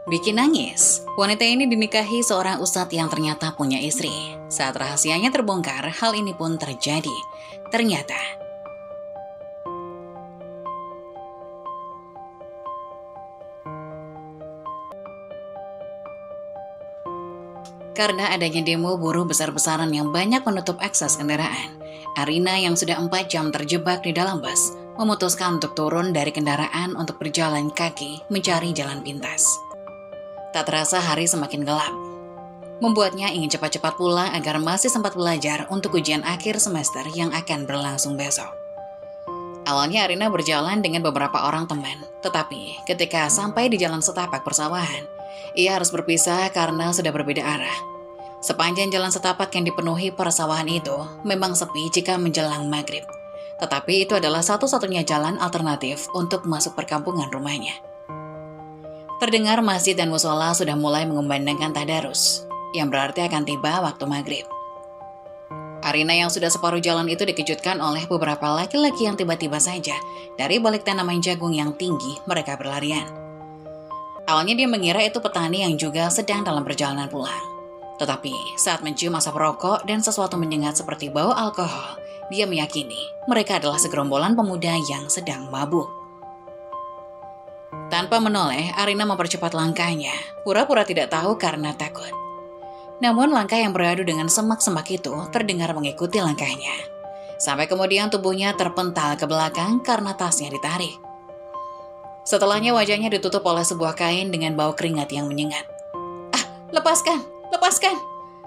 Bikin nangis, wanita ini dinikahi seorang ustadz yang ternyata punya istri. Saat rahasianya terbongkar, hal ini pun terjadi. Ternyata, karena adanya demo buruh besar-besaran yang banyak menutup akses kendaraan, Arina yang sudah 4 jam terjebak di dalam bus, memutuskan untuk turun dari kendaraan untuk berjalan kaki mencari jalan pintas. Tak terasa hari semakin gelap, membuatnya ingin cepat-cepat pulang agar masih sempat belajar untuk ujian akhir semester yang akan berlangsung besok. Awalnya Arina berjalan dengan beberapa orang teman, tetapi ketika sampai di jalan setapak persawahan, ia harus berpisah karena sudah berbeda arah. Sepanjang jalan setapak yang dipenuhi persawahan itu memang sepi jika menjelang maghrib, tetapi itu adalah satu-satunya jalan alternatif untuk masuk perkampungan rumahnya. Terdengar masjid dan musola sudah mulai mengumandangkan tadarus, yang berarti akan tiba waktu maghrib. Arina yang sudah separuh jalan itu dikejutkan oleh beberapa laki-laki yang tiba-tiba saja dari balik tanaman jagung yang tinggi mereka berlarian. Awalnya dia mengira itu petani yang juga sedang dalam perjalanan pulang. Tetapi saat mencium asap rokok dan sesuatu menyengat seperti bau alkohol, dia meyakini mereka adalah segerombolan pemuda yang sedang mabuk. Tanpa menoleh, Arina mempercepat langkahnya, pura-pura tidak tahu karena takut. Namun langkah yang beradu dengan semak-semak itu terdengar mengikuti langkahnya. Sampai kemudian tubuhnya terpental ke belakang karena tasnya ditarik. Setelahnya wajahnya ditutup oleh sebuah kain dengan bau keringat yang menyengat. "Ah, lepaskan! Lepaskan!"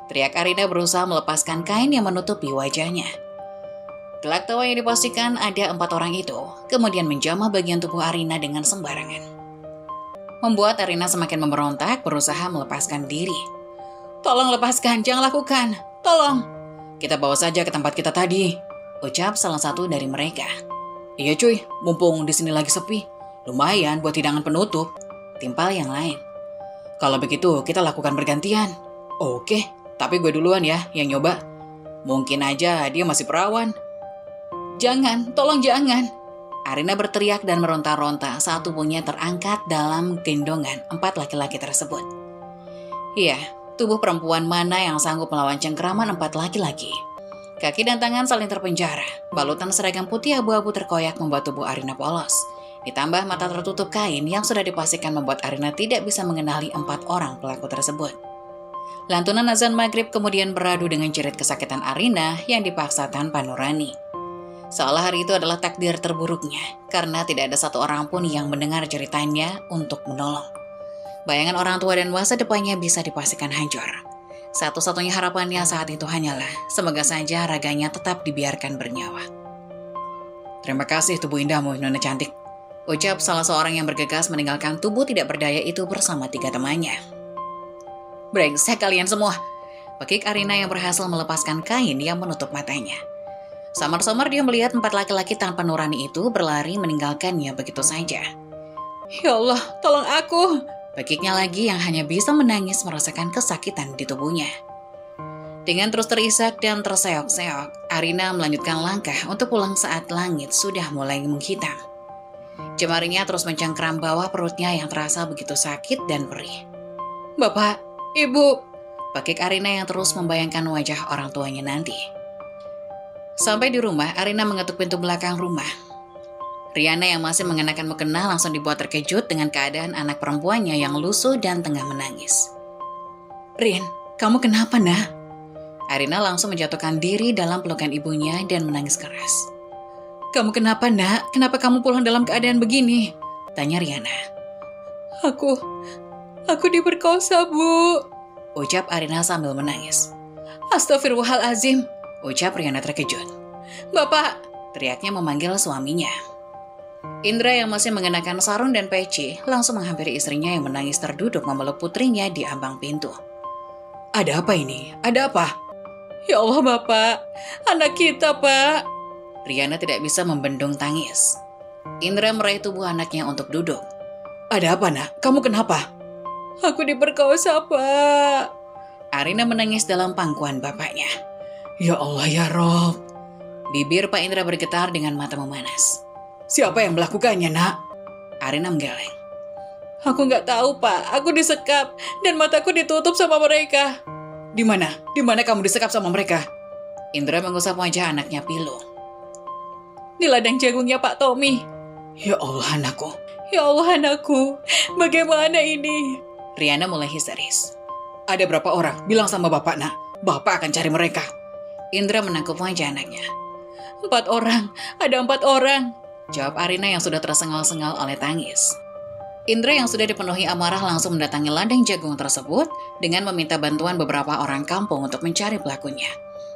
teriak Arina berusaha melepaskan kain yang menutupi wajahnya. Gelak tawa yang dipastikan ada 4 orang itu, kemudian menjamah bagian tubuh Arina dengan sembarangan. Membuat Arina semakin memberontak, berusaha melepaskan diri. "Tolong lepaskan, jangan lakukan, tolong. Kita bawa saja ke tempat kita tadi," ucap salah satu dari mereka. "Iya cuy, mumpung di sini lagi sepi. Lumayan buat hidangan penutup," timpal yang lain. "Kalau begitu kita lakukan bergantian." "Oke, tapi gue duluan ya yang nyoba. Mungkin aja dia masih perawan." "Jangan, tolong jangan." Arina berteriak dan meronta-ronta saat tubuhnya terangkat dalam gendongan 4 laki-laki tersebut. Iya, tubuh perempuan mana yang sanggup melawan cengkeraman 4 laki-laki? Kaki dan tangan saling terpenjara, balutan seragam putih abu-abu terkoyak membuat tubuh Arina polos. Ditambah mata tertutup kain yang sudah dipastikan membuat Arina tidak bisa mengenali 4 orang pelaku tersebut. Lantunan azan maghrib kemudian beradu dengan jerit kesakitan Arina yang dipaksa tanpa nurani. Seolah hari itu adalah takdir terburuknya, karena tidak ada satu orang pun yang mendengar ceritanya untuk menolong. Bayangan orang tua dan masa depannya bisa dipastikan hancur. Satu-satunya harapannya saat itu hanyalah, semoga saja raganya tetap dibiarkan bernyawa. "Terima kasih tubuh indahmu, Nona cantik," ucap salah seorang yang bergegas meninggalkan tubuh tidak berdaya itu bersama 3 temannya. "Brengsek kalian semua," pekik Arina yang berhasil melepaskan kain yang menutup matanya. Samar-samar dia melihat 4 laki-laki tanpa nurani itu berlari meninggalkannya begitu saja. "Ya Allah, tolong aku!" pekiknya lagi yang hanya bisa menangis merasakan kesakitan di tubuhnya. Dengan terus terisak dan terseok-seok, Arina melanjutkan langkah untuk pulang saat langit sudah mulai menghitam. Jemarinya terus mencengkeram bawah perutnya yang terasa begitu sakit dan perih. "Bapak, Ibu!" pekik Arina yang terus membayangkan wajah orang tuanya nanti. Sampai di rumah, Arina mengetuk pintu belakang rumah. Riana yang masih mengenakan mukena langsung dibuat terkejut dengan keadaan anak perempuannya yang lusuh dan tengah menangis. "Rin, kamu kenapa nak?" Arina langsung menjatuhkan diri dalam pelukan ibunya dan menangis keras. "Kamu kenapa nak? Kenapa kamu pulang dalam keadaan begini?" tanya Riana. Aku diperkosa, Bu," ucap Arina sambil menangis. "Astagfirullahalazim," ucap Riana terkejut. "Bapak!" teriaknya memanggil suaminya. Indra yang masih mengenakan sarung dan peci langsung menghampiri istrinya yang menangis terduduk memeluk putrinya di ambang pintu. "Ada apa ini? Ada apa?" "Ya Allah Bapak, anak kita Pak." Riana tidak bisa membendung tangis. Indra meraih tubuh anaknya untuk duduk. "Ada apa nak? Kamu kenapa?" "Aku diperkosa Pak." Arina menangis dalam pangkuan bapaknya. "Ya Allah ya Rob." Bibir Pak Indra bergetar dengan mata memanas. "Siapa yang melakukannya nak?" Arina menggeleng. Aku nggak tahu, Pak. Aku disekap dan mataku ditutup sama mereka. Di mana? Di mana kamu disekap sama mereka? Indra mengusap wajah anaknya pilu. Di ladang jagungnya Pak Tommy. Ya Allah anakku. Ya Allah anakku. Bagaimana ini? Riana mulai histeris. Ada berapa orang? Bilang sama bapak nak. Bapak akan cari mereka. Indra menangkap wajah anaknya. 4 orang. Ada 4 orang. Jawab Arina yang sudah tersengal-sengal oleh tangis. Indra yang sudah dipenuhi amarah langsung mendatangi ladang jagung tersebut dengan meminta bantuan beberapa orang kampung untuk mencari pelakunya.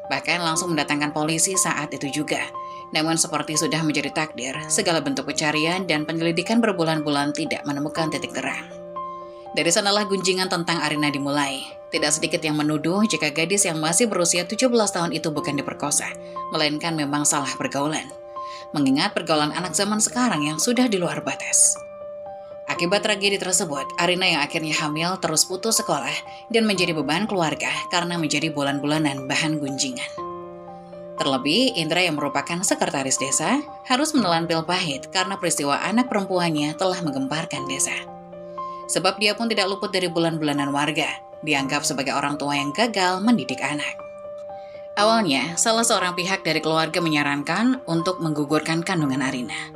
Bahkan langsung mendatangkan polisi saat itu juga. Namun seperti sudah menjadi takdir, segala bentuk pencarian dan penyelidikan berbulan-bulan tidak menemukan titik terang. Dari sanalah gunjingan tentang Arina dimulai. Tidak sedikit yang menuduh jika gadis yang masih berusia 17 tahun itu bukan diperkosa, melainkan memang salah pergaulan. Mengingat pergaulan anak zaman sekarang yang sudah di luar batas. Akibat tragedi tersebut, Arina yang akhirnya hamil terus putus sekolah dan menjadi beban keluarga karena menjadi bulan-bulanan bahan gunjingan. Terlebih, Indra yang merupakan sekretaris desa harus menelan pil pahit karena peristiwa anak perempuannya telah menggemparkan desa. Sebab dia pun tidak luput dari bulan-bulanan warga, dianggap sebagai orang tua yang gagal mendidik anak. Awalnya, salah seorang pihak dari keluarga menyarankan untuk menggugurkan kandungan Arina.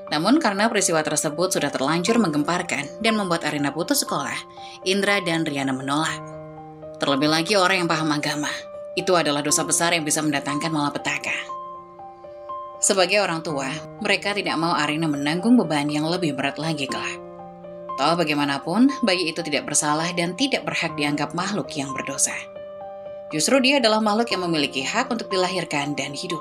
Namun karena peristiwa tersebut sudah terlanjur menggemparkan dan membuat Arina putus sekolah, Indra dan Riana menolak. Terlebih lagi orang yang paham agama, itu adalah dosa besar yang bisa mendatangkan malapetaka. Sebagai orang tua, mereka tidak mau Arina menanggung beban yang lebih berat lagi kelak. Toh bagaimanapun, bayi itu tidak bersalah dan tidak berhak dianggap makhluk yang berdosa. Justru dia adalah makhluk yang memiliki hak untuk dilahirkan dan hidup.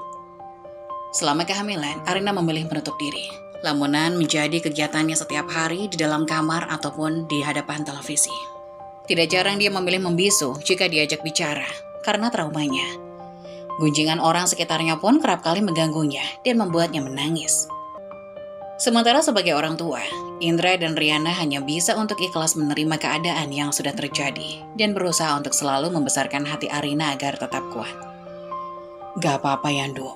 Selama kehamilan, Arina memilih menutup diri. Lamunan menjadi kegiatannya setiap hari di dalam kamar ataupun di hadapan televisi. Tidak jarang dia memilih membisu jika diajak bicara, karena traumanya. Gunjingan orang sekitarnya pun kerap kali mengganggunya dan membuatnya menangis. Sementara sebagai orang tua, Indra dan Riana hanya bisa untuk ikhlas menerima keadaan yang sudah terjadi dan berusaha untuk selalu membesarkan hati Arina agar tetap kuat. Gak apa-apa Yandu,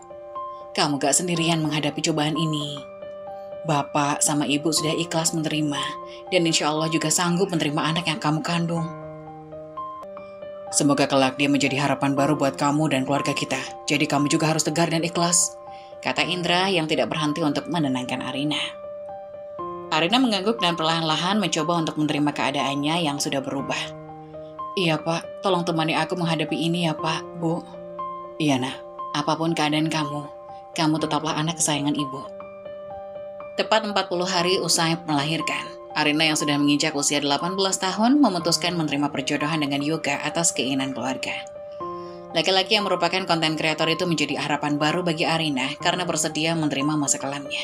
kamu gak sendirian menghadapi cobaan ini. Bapak sama ibu sudah ikhlas menerima dan insya Allah juga sanggup menerima anak yang kamu kandung. Semoga kelak dia menjadi harapan baru buat kamu dan keluarga kita. Jadi kamu juga harus tegar dan ikhlas, kata Indra yang tidak berhenti untuk menenangkan Arina. Arina mengangguk dan perlahan-lahan mencoba untuk menerima keadaannya yang sudah berubah. Iya Pak, tolong temani aku menghadapi ini ya Pak, Bu. Iya nak, apapun keadaan kamu tetaplah anak kesayangan ibu. Tepat 40 hari usai melahirkan, Arina yang sudah menginjak usia 18 tahun memutuskan menerima perjodohan dengan Yoga atas keinginan keluarga. Laki-laki yang merupakan konten kreator itu menjadi harapan baru bagi Arina karena bersedia menerima masa kelamnya.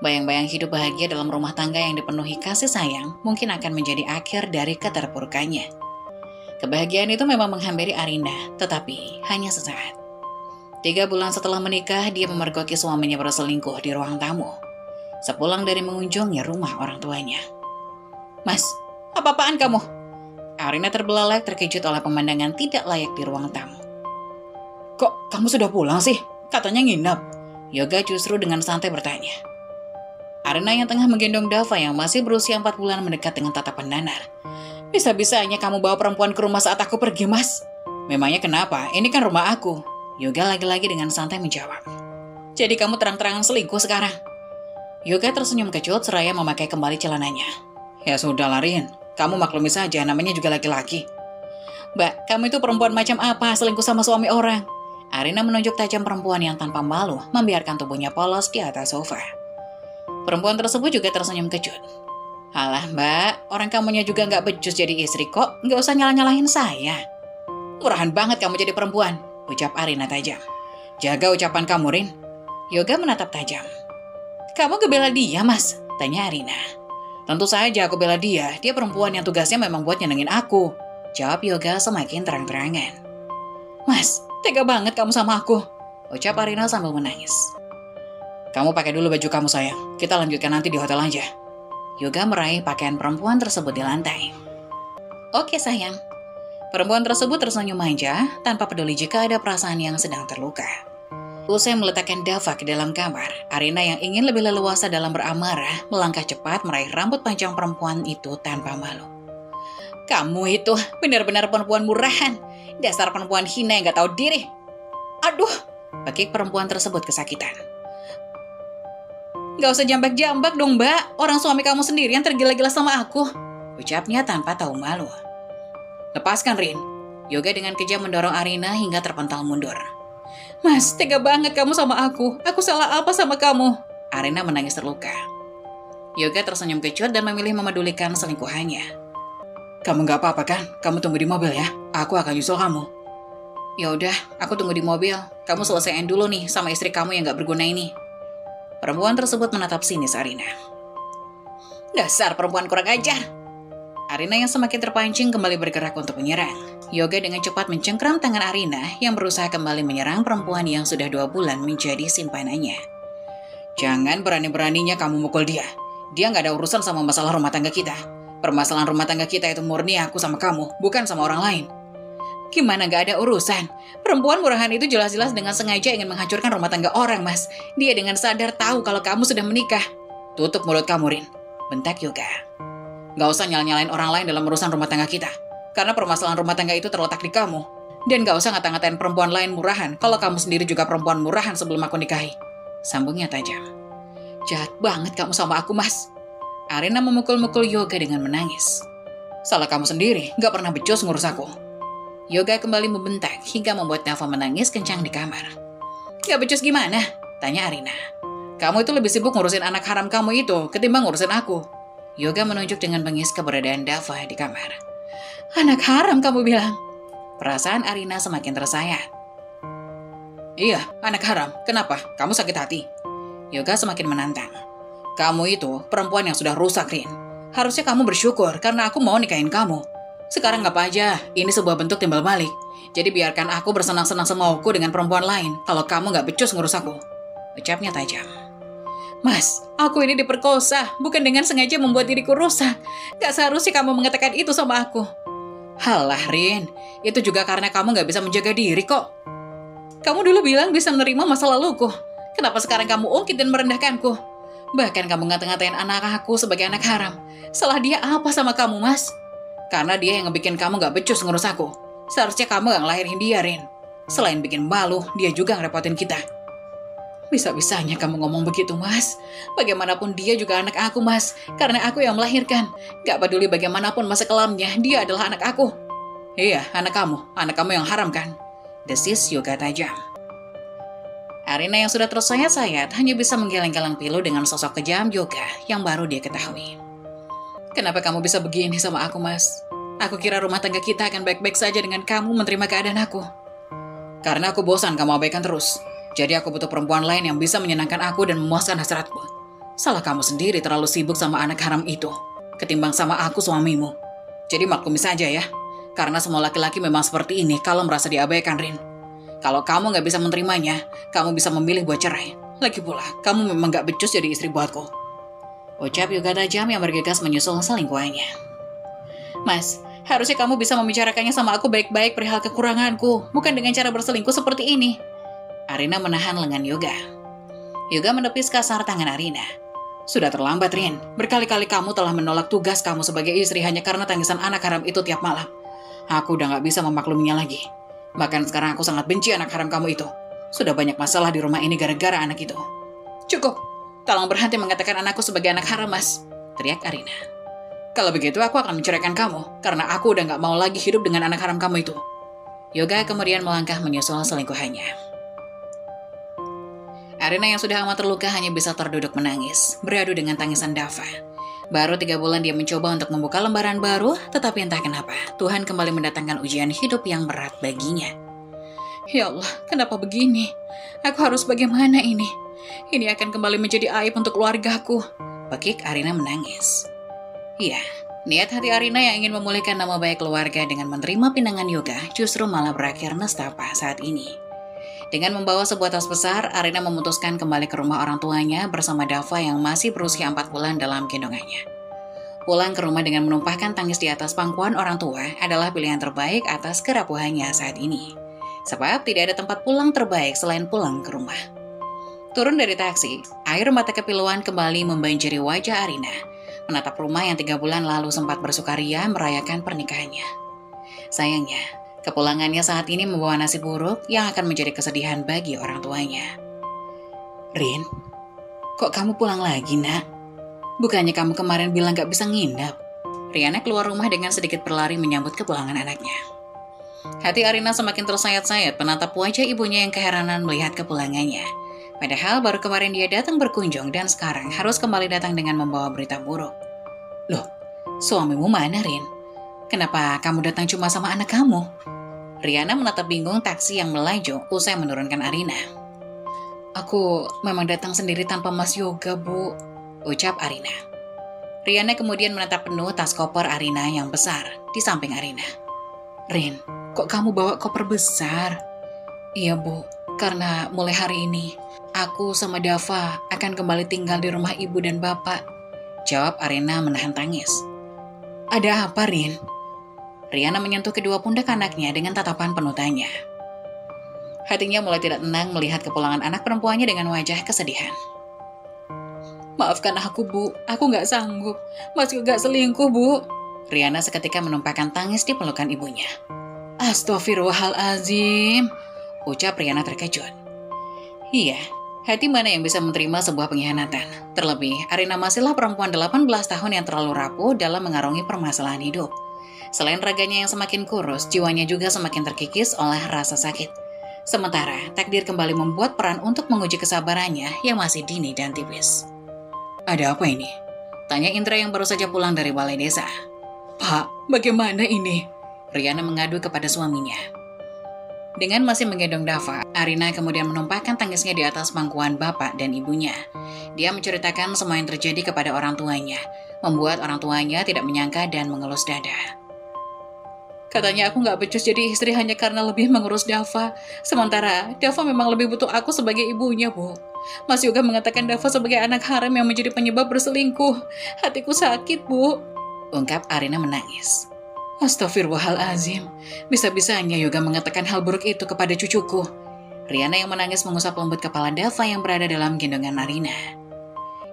Bayang-bayang hidup bahagia dalam rumah tangga yang dipenuhi kasih sayang mungkin akan menjadi akhir dari keterpurukannya. Kebahagiaan itu memang menghampiri Arina, tetapi hanya sesaat. 3 bulan setelah menikah, dia memergoki suaminya berselingkuh di ruang tamu. Sepulang dari mengunjungi rumah orang tuanya. Mas, apa-apaan kamu? Arina terbelalak terkejut oleh pemandangan tidak layak di ruang tamu. Kok kamu sudah pulang sih? Katanya nginep. Yoga justru dengan santai bertanya. Arina yang tengah menggendong Dava yang masih berusia 4 bulan mendekat dengan tatapan danar. Bisa-bisanya kamu bawa perempuan ke rumah saat aku pergi, Mas. Memangnya kenapa? Ini kan rumah aku. Yoga lagi-lagi dengan santai menjawab. Jadi kamu terang-terangan selingkuh sekarang? Yoga tersenyum kecut seraya memakai kembali celananya. Ya sudah Rin, kamu maklumi saja namanya juga laki-laki. Mbak, kamu itu perempuan macam apa selingkuh sama suami orang? Arina menunjuk tajam perempuan yang tanpa malu membiarkan tubuhnya polos di atas sofa. Perempuan tersebut juga tersenyum kecut. Alah mbak, orang kamunya juga nggak becus jadi istri kok, nggak usah nyalah-nyalahin saya. Murahan banget kamu jadi perempuan, ucap Arina tajam. Jaga ucapan kamu Rin. Yoga menatap tajam. Kamu ngebela dia, Mas? Tanya Arina. Tentu saja aku bela dia perempuan yang tugasnya memang buat nyenengin aku. Jawab Yoga semakin terang-terangan. Mas, tega banget kamu sama aku, ucap Arina sambil menangis. Kamu pakai dulu baju kamu sayang, kita lanjutkan nanti di hotel aja. Yoga meraih pakaian perempuan tersebut di lantai. Oke sayang. Perempuan tersebut tersenyum manja tanpa peduli jika ada perasaan yang sedang terluka. Usai meletakkan Dava ke dalam kamar, Arina yang ingin lebih leluasa dalam beramarah melangkah cepat meraih rambut panjang perempuan itu tanpa malu. Kamu itu benar-benar perempuan murahan. Dasar perempuan hina yang gak tahu diri. Aduh, bekik perempuan tersebut kesakitan. Gak usah jambak-jambak dong mbak, orang suami kamu sendiri yang tergila-gila sama aku, ucapnya tanpa tahu malu. Lepaskan Rin. Yoga dengan kejam mendorong Arina hingga terpental mundur. Mas, tega banget kamu sama aku salah apa sama kamu? Arina menangis terluka. Yoga tersenyum kecut dan memilih memedulikan selingkuhannya. Kamu gak apa-apa kan? Kamu tunggu di mobil ya, aku akan nyusul kamu. Ya udah, aku tunggu di mobil. Kamu selesaiin dulu nih sama istri kamu yang gak berguna ini. Perempuan tersebut menatap sinis Arina. Dasar perempuan kurang ajar. Arina yang semakin terpancing kembali bergerak untuk menyerang. Yoga dengan cepat mencengkram tangan Arina yang berusaha kembali menyerang perempuan yang sudah 2 bulan menjadi simpanannya. Jangan berani-beraninya kamu mukul dia. Dia gak ada urusan sama masalah rumah tangga kita. Permasalahan rumah tangga kita itu murni aku sama kamu, bukan sama orang lain. Gimana gak ada urusan? Perempuan murahan itu jelas-jelas dengan sengaja ingin menghancurkan rumah tangga orang, Mas. Dia dengan sadar tahu kalau kamu sudah menikah. Tutup mulut kamu, Rin. Bentak Yoga. Gak usah nyala-nyalain orang lain dalam urusan rumah tangga kita. Karena permasalahan rumah tangga itu terletak di kamu. Dan gak usah ngata-ngatain perempuan lain murahan kalau kamu sendiri juga perempuan murahan sebelum aku nikahi. Sambungnya tajam. Jahat banget kamu sama aku, Mas. Arina memukul-mukul Yoga dengan menangis. Salah kamu sendiri, gak pernah becus ngurus aku. Yoga kembali membentak hingga membuat Dava menangis kencang di kamar. Gak becus gimana? Tanya Arina. Kamu itu lebih sibuk ngurusin anak haram kamu itu ketimbang ngurusin aku. Yoga menunjuk dengan bengis keberadaan Dava di kamar. Anak haram kamu bilang? Perasaan Arina semakin tersayat. Iya, anak haram. Kenapa? Kamu sakit hati? Yoga semakin menantang. Kamu itu perempuan yang sudah rusak, Rin. Harusnya kamu bersyukur karena aku mau nikahin kamu. Sekarang gak apa aja, ini sebuah bentuk timbal balik. Jadi biarkan aku bersenang-senang semauku dengan perempuan lain kalau kamu gak becus ngurus aku. Ucapnya tajam. Mas, aku ini diperkosa, bukan dengan sengaja membuat diriku rusak. Gak seharusnya kamu mengatakan itu sama aku. Halah, Rin. Itu juga karena kamu gak bisa menjaga diri kok. Kamu dulu bilang bisa menerima masa laluku. Kenapa sekarang kamu ungkit dan merendahkanku? Bahkan kamu ngata-ngatain anak aku sebagai anak haram. Salah dia apa sama kamu, Mas? Karena dia yang ngebikin kamu gak becus ngurus aku. Seharusnya kamu gak ngelahirin dia, Rin. Selain bikin malu, dia juga ngerepotin kita. Bisa-bisanya kamu ngomong begitu, Mas. Bagaimanapun dia juga anak aku, Mas. Karena aku yang melahirkan. Gak peduli bagaimanapun masa kelamnya, dia adalah anak aku. Iya, anak kamu yang haram kan? Desis Yoga tajam. Arina yang sudah tersayat-sayat hanya bisa menggeleng-geleng pilu dengan sosok kejam Yoga yang baru dia ketahui. Kenapa kamu bisa begini sama aku, Mas? Aku kira rumah tangga kita akan baik-baik saja dengan kamu menerima keadaan aku. Karena aku bosan kamu abaikan terus. Jadi aku butuh perempuan lain yang bisa menyenangkan aku dan memuaskan hasratku. Salah kamu sendiri terlalu sibuk sama anak haram itu, ketimbang sama aku suamimu. Jadi maklumi saja ya. Karena semua laki-laki memang seperti ini kalau merasa diabaikan, Rin. Kalau kamu gak bisa menerimanya, kamu bisa memilih buat cerai. Lagi pula, kamu memang gak becus jadi istri buatku. Ucap Yoga tajam yang bergegas menyusul selingkuhannya. Mas, harusnya kamu bisa membicarakannya sama aku baik-baik perihal kekuranganku, bukan dengan cara berselingkuh seperti ini. Arina menahan lengan Yoga. Yoga menepis kasar tangan Arina. Sudah terlambat, Rin. Berkali-kali kamu telah menolak tugas kamu sebagai istri hanya karena tangisan anak haram itu tiap malam. Aku udah gak bisa memakluminya lagi. Bahkan sekarang aku sangat benci anak haram kamu itu. Sudah banyak masalah di rumah ini gara-gara anak itu. Cukup. Tolong berhenti mengatakan anakku sebagai anak haram, Mas. Teriak Arina. Kalau begitu aku akan menceraikan kamu. Karena aku udah gak mau lagi hidup dengan anak haram kamu itu. Yoga kemudian melangkah menyusul selingkuhannya. Arina yang sudah amat terluka hanya bisa terduduk menangis. Beradu dengan tangisan Dava. Baru 3 bulan dia mencoba untuk membuka lembaran baru, tetapi entah kenapa, Tuhan kembali mendatangkan ujian hidup yang berat baginya. Ya Allah, kenapa begini? Aku harus bagaimana ini? Ini akan kembali menjadi aib untuk keluargaku. Bekik Arina menangis. Iya, niat hati Arina yang ingin memulihkan nama baik keluarga dengan menerima pinangan Yoga justru malah berakhir nestapa saat ini. Dengan membawa sebuah tas besar, Arina memutuskan kembali ke rumah orang tuanya bersama Dava yang masih berusia 4 bulan dalam gendongannya. Pulang ke rumah dengan menumpahkan tangis di atas pangkuan orang tua adalah pilihan terbaik atas kerapuhannya saat ini. sebab tidak ada tempat pulang terbaik selain pulang ke rumah. Turun dari taksi, air mata kepiluan kembali membanjiri wajah Arina, menatap rumah yang 3 bulan lalu sempat bersukaria merayakan pernikahannya. Sayangnya, kepulangannya saat ini membawa nasib buruk yang akan menjadi kesedihan bagi orang tuanya. Rin, kok kamu pulang lagi, nak? Bukannya kamu kemarin bilang gak bisa nginap? Riana keluar rumah dengan sedikit berlari menyambut kepulangan anaknya. Hati Arina semakin tersayat-sayat menatap wajah ibunya yang keheranan melihat kepulangannya. Padahal baru kemarin dia datang berkunjung dan sekarang harus kembali datang dengan membawa berita buruk. Loh, suamimu mana, Rin? Kenapa kamu datang cuma sama anak kamu? Riana menatap bingung taksi yang melaju usai menurunkan Arina. Aku memang datang sendiri tanpa Mas Yoga, Bu, ucap Arina. Riana kemudian menatap penuh tas koper Arina yang besar di samping Arina. Rin, kok kamu bawa koper besar? Iya, Bu, karena mulai hari ini aku sama Dava akan kembali tinggal di rumah ibu dan bapak, jawab Arina menahan tangis. Ada apa, Rin? Riana menyentuh kedua pundak anaknya dengan tatapan penuh tanya. Hatinya mulai tidak tenang melihat kepulangan anak perempuannya dengan wajah kesedihan. Maafkan aku, Bu. Aku gak sanggup. Mas Yoga selingkuh, Bu. Riana seketika menumpahkan tangis di pelukan ibunya. Astaghfirullahalazim, ucap Riana terkejut. Iya, hati mana yang bisa menerima sebuah pengkhianatan? Terlebih, Arina masihlah perempuan 18 tahun yang terlalu rapuh dalam mengarungi permasalahan hidup. Selain raganya yang semakin kurus, jiwanya juga semakin terkikis oleh rasa sakit. Sementara, takdir kembali membuat peran untuk menguji kesabarannya yang masih dini dan tipis. Ada apa ini? Tanya Indra yang baru saja pulang dari balai desa. Pak, bagaimana ini? Riana mengadu kepada suaminya. Dengan masih menggendong Dava, Arina kemudian menumpahkan tangisnya di atas pangkuan bapak dan ibunya. Dia menceritakan semua yang terjadi kepada orang tuanya, membuat orang tuanya tidak menyangka dan mengelus dada. Katanya aku gak becus jadi istri hanya karena lebih mengurus Dava. Sementara Dava memang lebih butuh aku sebagai ibunya, Bu. Mas Yoga mengatakan Dava sebagai anak haram yang menjadi penyebab berselingkuh. Hatiku sakit, Bu, ungkap Arina menangis. Astaghfirullahalazim, bisa-bisanya Yoga mengatakan hal buruk itu kepada cucuku. Riana yang menangis mengusap lembut kepala Dava yang berada dalam gendongan Arina.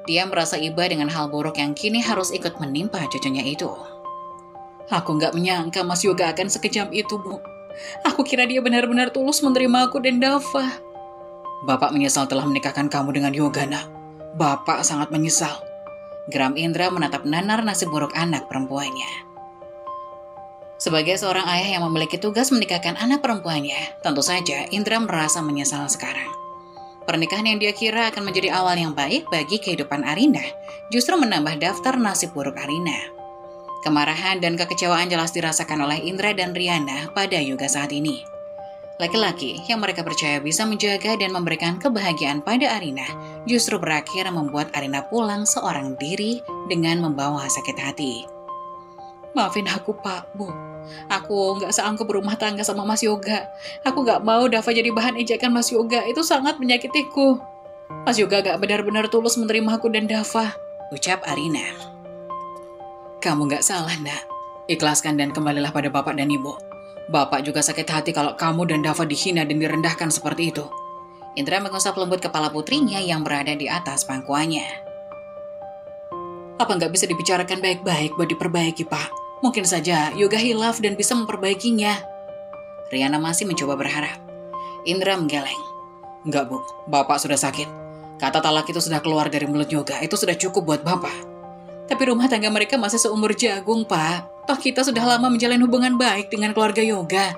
Dia merasa iba dengan hal buruk yang kini harus ikut menimpa cucunya itu. Aku gak menyangka Mas Yoga akan sekejam itu, Bu. Aku kira dia benar-benar tulus menerima aku dan Dava. Bapak menyesal telah menikahkan kamu dengan Yoga, nak. Bapak sangat menyesal. Geram Indra menatap nanar nasib buruk anak perempuannya. Sebagai seorang ayah yang memiliki tugas menikahkan anak perempuannya, tentu saja Indra merasa menyesal sekarang. Pernikahan yang dia kira akan menjadi awal yang baik bagi kehidupan Arina, justru menambah daftar nasib buruk Arina. Kemarahan dan kekecewaan jelas dirasakan oleh Indra dan Riana pada Yoga saat ini. Laki-laki yang mereka percaya bisa menjaga dan memberikan kebahagiaan pada Arina justru berakhir membuat Arina pulang seorang diri dengan membawa sakit hati. Maafin aku, Pak, Bu. Aku gak sanggup berumah tangga sama Mas Yoga. Aku gak mau Dava jadi bahan ejekan Mas Yoga. Itu sangat menyakitiku. Mas Yoga gak benar-benar tulus menerima aku dan Dava, ucap Arina. Kamu gak salah, nak. Ikhlaskan dan kembalilah pada bapak dan ibu. Bapak juga sakit hati kalau kamu dan Dava dihina dan direndahkan seperti itu. Indra mengusap lembut kepala putrinya yang berada di atas pangkuannya. Apa nggak bisa dibicarakan baik-baik buat diperbaiki, Pak? Mungkin saja Yoga hilaf dan bisa memperbaikinya. Riana masih mencoba berharap. Indra menggeleng. Enggak, Bu. Bapak sudah sakit. Kata talak itu sudah keluar dari mulut Yoga. Itu sudah cukup buat Bapak. Tapi rumah tangga mereka masih seumur jagung, Pak. Toh kita sudah lama menjalin hubungan baik dengan keluarga Yoga.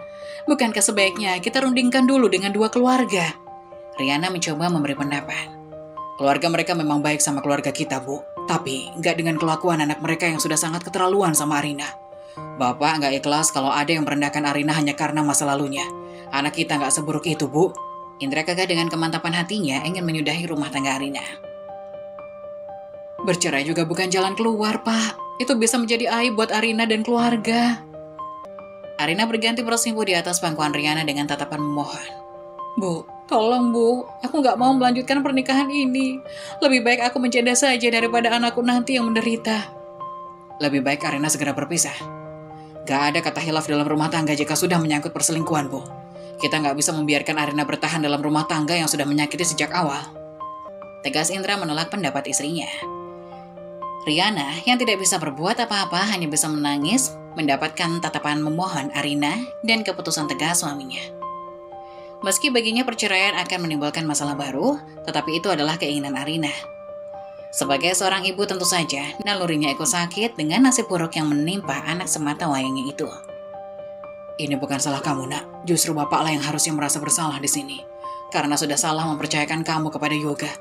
Bukankah sebaiknya kita rundingkan dulu dengan dua keluarga? Riana mencoba memberi pendapat. Keluarga mereka memang baik sama keluarga kita, Bu. Tapi nggak dengan kelakuan anak mereka yang sudah sangat keterlaluan sama Arina. Bapak nggak ikhlas kalau ada yang merendahkan Arina hanya karena masa lalunya. Anak kita nggak seburuk itu, Bu. Indra Kakak dengan kemantapan hatinya ingin menyudahi rumah tangga Arina. Bercerai juga bukan jalan keluar, Pak. Itu bisa menjadi aib buat Arina dan keluarga. Arina berganti bersimpuh di atas pangkuan Riana dengan tatapan memohon. Bu, tolong, Bu. Aku nggak mau melanjutkan pernikahan ini. Lebih baik aku menjanda saja daripada anakku nanti yang menderita. Lebih baik Arina segera berpisah. Gak ada kata hilaf dalam rumah tangga jika sudah menyangkut perselingkuhan, Bu. Kita nggak bisa membiarkan Arina bertahan dalam rumah tangga yang sudah menyakiti sejak awal. Tegas Indra menolak pendapat istrinya. Riana yang tidak bisa berbuat apa-apa hanya bisa menangis, mendapatkan tatapan memohon Arina dan keputusan tegas suaminya. Meski baginya perceraian akan menimbulkan masalah baru, tetapi itu adalah keinginan Arina. Sebagai seorang ibu tentu saja, nalurinya ikut sakit dengan nasib buruk yang menimpa anak semata wayangnya itu. Ini bukan salah kamu, Nak. Justru bapaklah yang harusnya merasa bersalah di sini. Karena sudah salah mempercayakan kamu kepada Yoga.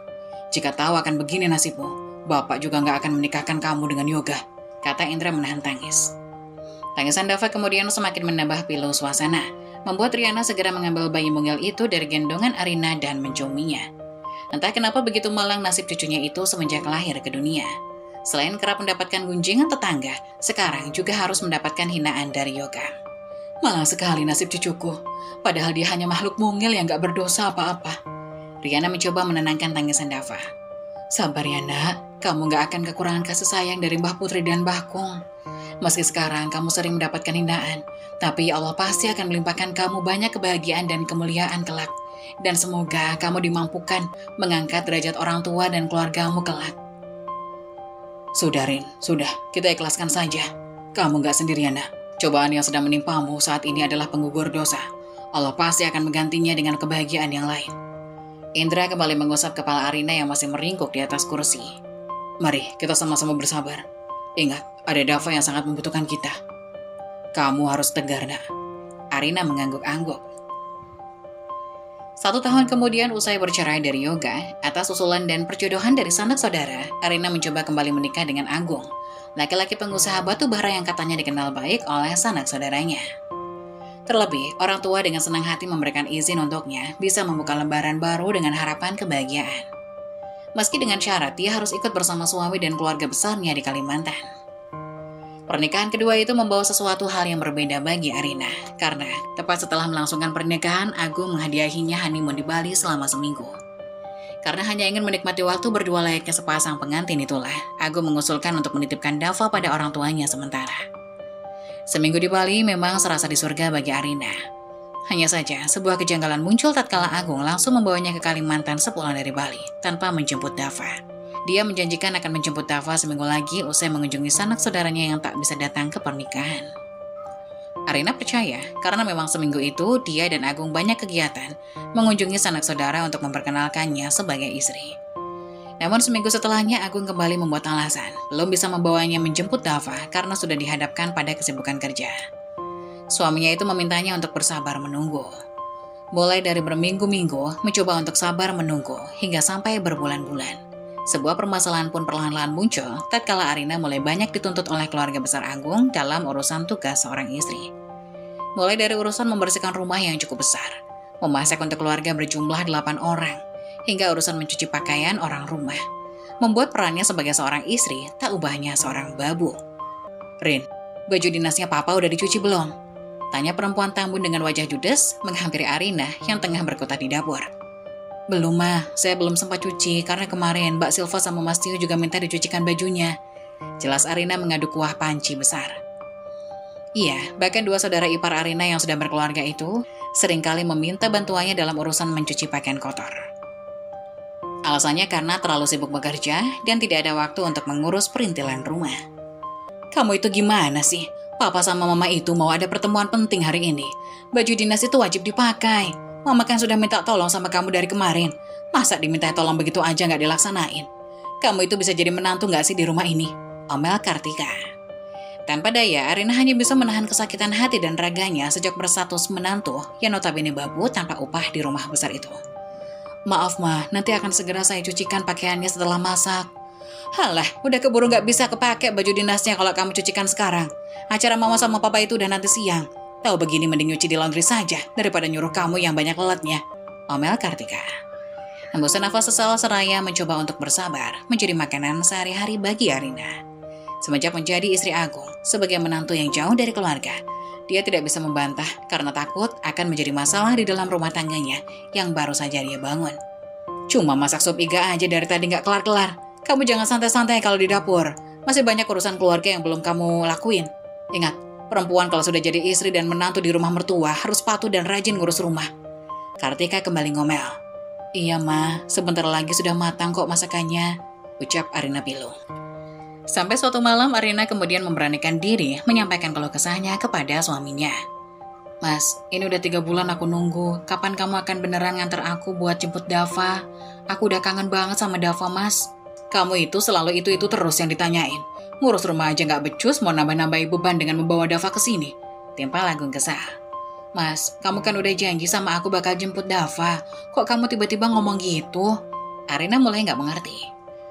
Jika tahu akan begini nasibmu, bapak juga nggak akan menikahkan kamu dengan Yoga, kata Indra menahan tangis. Tangisan Dava kemudian semakin menambah pilu suasana, membuat Riana segera mengambil bayi mungil itu dari gendongan Arina dan menciuminya. Entah kenapa begitu malang nasib cucunya itu semenjak lahir ke dunia. Selain kerap mendapatkan gunjingan tetangga, sekarang juga harus mendapatkan hinaan dari Yoga. Malang sekali nasib cucuku, padahal dia hanya makhluk mungil yang gak berdosa apa-apa. Riana mencoba menenangkan tangisan Dava. Sabar ya nak, kamu gak akan kekurangan kasih sayang dari Mbah Putri dan Mbah Kung. Meski sekarang kamu sering mendapatkan hinaan, tapi Allah pasti akan melimpahkan kamu banyak kebahagiaan dan kemuliaan kelak. Dan semoga kamu dimampukan mengangkat derajat orang tua dan keluargamu kelak. Sudah Rin, sudah, kita ikhlaskan saja. Kamu gak sendirian nak. Cobaan yang sedang menimpamu saat ini adalah penggugur dosa. Allah pasti akan menggantinya dengan kebahagiaan yang lain. Indra kembali mengusap kepala Arina yang masih meringkuk di atas kursi. Mari kita sama-sama bersabar. Ingat, ada Dava yang sangat membutuhkan kita. Kamu harus tegar, nak. Arina mengangguk-angguk. 1 tahun kemudian usai bercerai dari Yoga, atas usulan dan perjodohan dari sanak saudara, Arina mencoba kembali menikah dengan Agung, laki-laki pengusaha batu bara yang katanya dikenal baik oleh sanak saudaranya. Terlebih, orang tua dengan senang hati memberikan izin untuknya bisa membuka lembaran baru dengan harapan kebahagiaan. Meski dengan syarat dia harus ikut bersama suami dan keluarga besarnya di Kalimantan. Pernikahan kedua itu membawa sesuatu hal yang berbeda bagi Arina, karena tepat setelah melangsungkan pernikahan, Agung menghadiahinya honeymoon di Bali selama seminggu. Karena hanya ingin menikmati waktu berdua layaknya sepasang pengantin itulah, Agung mengusulkan untuk menitipkan Dava pada orang tuanya sementara. Seminggu di Bali memang serasa di surga bagi Arina. Hanya saja, sebuah kejanggalan muncul tatkala Agung langsung membawanya ke Kalimantan sepulang dari Bali, tanpa menjemput Dava. Dia menjanjikan akan menjemput Dava seminggu lagi usai mengunjungi sanak saudaranya yang tak bisa datang ke pernikahan. Arina percaya, karena memang seminggu itu dia dan Agung banyak kegiatan mengunjungi sanak saudara untuk memperkenalkannya sebagai istri. Namun seminggu setelahnya Agung kembali membuat alasan, belum bisa membawanya menjemput Dava karena sudah dihadapkan pada kesibukan kerja. Suaminya itu memintanya untuk bersabar menunggu. Mulai dari berminggu-minggu, mencoba untuk sabar menunggu, hingga sampai berbulan-bulan. Sebuah permasalahan pun perlahan-lahan muncul, tatkala Arina mulai banyak dituntut oleh keluarga besar Agung dalam urusan tugas seorang istri. Mulai dari urusan membersihkan rumah yang cukup besar, memasak untuk keluarga berjumlah 8 orang, hingga urusan mencuci pakaian orang rumah, membuat perannya sebagai seorang istri tak ubahnya seorang babu. Rin, baju dinasnya papa udah dicuci belum? Tanya perempuan tambun dengan wajah judes menghampiri Arina yang tengah berkutat di dapur. Belum mah, saya belum sempat cuci karena kemarin Mbak Silva sama Mas Tio juga minta dicucikan bajunya. Jelas Arina mengaduk kuah panci besar. Iya, bahkan 2 saudara ipar Arina yang sudah berkeluarga itu seringkali meminta bantuannya dalam urusan mencuci pakaian kotor. Alasannya karena terlalu sibuk bekerja dan tidak ada waktu untuk mengurus perintilan rumah. Kamu itu gimana sih? Papa sama mama itu mau ada pertemuan penting hari ini. Baju dinas itu wajib dipakai. Mama kan sudah minta tolong sama kamu dari kemarin. Masa diminta tolong begitu aja nggak dilaksanain? Kamu itu bisa jadi menantu nggak sih di rumah ini? Omel Kartika. Tanpa daya, Arina hanya bisa menahan kesakitan hati dan raganya sejak berstatus menantu yang notabene babu tanpa upah di rumah besar itu. Maaf ma, nanti akan segera saya cucikan pakaiannya setelah masak. Halah, udah keburu nggak bisa kepake baju dinasnya kalau kamu cucikan sekarang. Acara mama sama papa itu udah nanti siang. Tahu begini mending nyuci di laundry saja daripada nyuruh kamu yang banyak lelatnya. Omel Kartika. Hembusan nafas sesal seraya mencoba untuk bersabar menjadi makanan sehari-hari bagi Arina. Semenjak menjadi istri Agung sebagai menantu yang jauh dari keluarga, dia tidak bisa membantah karena takut akan menjadi masalah di dalam rumah tangganya yang baru saja dia bangun. Cuma masak sup iga aja dari tadi nggak kelar-kelar. Kamu jangan santai-santai kalau di dapur. Masih banyak urusan keluarga yang belum kamu lakuin. Ingat, Perempuan kalau sudah jadi istri dan menantu di rumah mertua harus patuh dan rajin ngurus rumah. Kartika kembali ngomel. Iya ma, sebentar lagi sudah matang kok masakannya, ucap Arina pilu. Sampai suatu malam Arina kemudian memberanikan diri menyampaikan keluh kesahnya kepada suaminya. Mas, ini udah 3 bulan aku nunggu. Kapan kamu akan beneran nganter aku buat jemput Dava? Aku udah kangen banget sama Dava, Mas. Kamu itu selalu itu terus yang ditanyain. Ngurus rumah aja gak becus, mau nambah-nambahi beban dengan membawa Dava ke sini. Timpal Agung kesal. Mas, kamu kan udah janji sama aku bakal jemput Dava. Kok kamu tiba-tiba ngomong gitu? Arina mulai gak mengerti.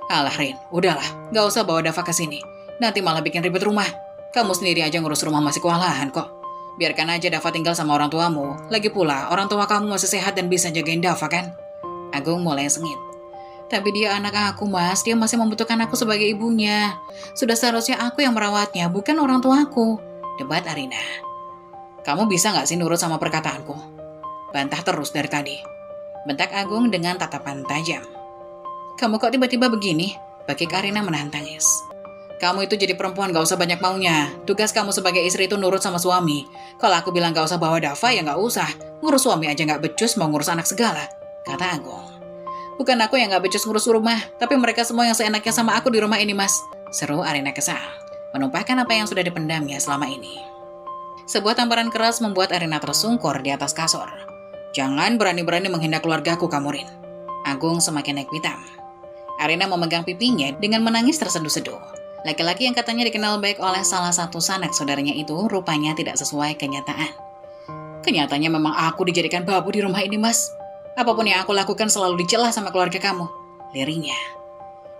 Alah Rin, udahlah, gak usah bawa Dava ke sini. Nanti malah bikin ribet rumah. Kamu sendiri aja ngurus rumah masih kewalahan kok. Biarkan aja Dava tinggal sama orang tuamu. Lagi pula, orang tua kamu masih sehat dan bisa jagain Dava kan? Agung mulai sengit. Tapi dia anak aku, Mas. Dia masih membutuhkan aku sebagai ibunya. Sudah seharusnya aku yang merawatnya, bukan orang tuaku. Debat Arina. Kamu bisa gak sih nurut sama perkataanku? Bantah terus dari tadi. Bentak Agung dengan tatapan tajam. Kamu kok tiba-tiba begini? Bakik Arina menahan tangis. Kamu itu jadi perempuan gak usah banyak maunya. Tugas kamu sebagai istri itu nurut sama suami. Kalau aku bilang gak usah bawa Dava ya gak usah. Ngurus suami aja gak becus mau ngurus anak segala, kata Agung. Bukan aku yang gak becus ngurus rumah, tapi mereka semua yang seenaknya sama aku di rumah ini, Mas. Seru Arina kesal, menumpahkan apa yang sudah dipendamnya selama ini. Sebuah tamparan keras membuat Arina tersungkur di atas kasur. Jangan berani-berani menghina keluargaku, kamu, Rin. Agung semakin naik pitam. Arina memegang pipinya dengan menangis terseduh-seduh. Laki-laki yang katanya dikenal baik oleh salah satu sanak saudaranya itu rupanya tidak sesuai kenyataan. Kenyataannya memang aku dijadikan babu di rumah ini, Mas. Apapun yang aku lakukan selalu dicela sama keluarga kamu, lirihnya.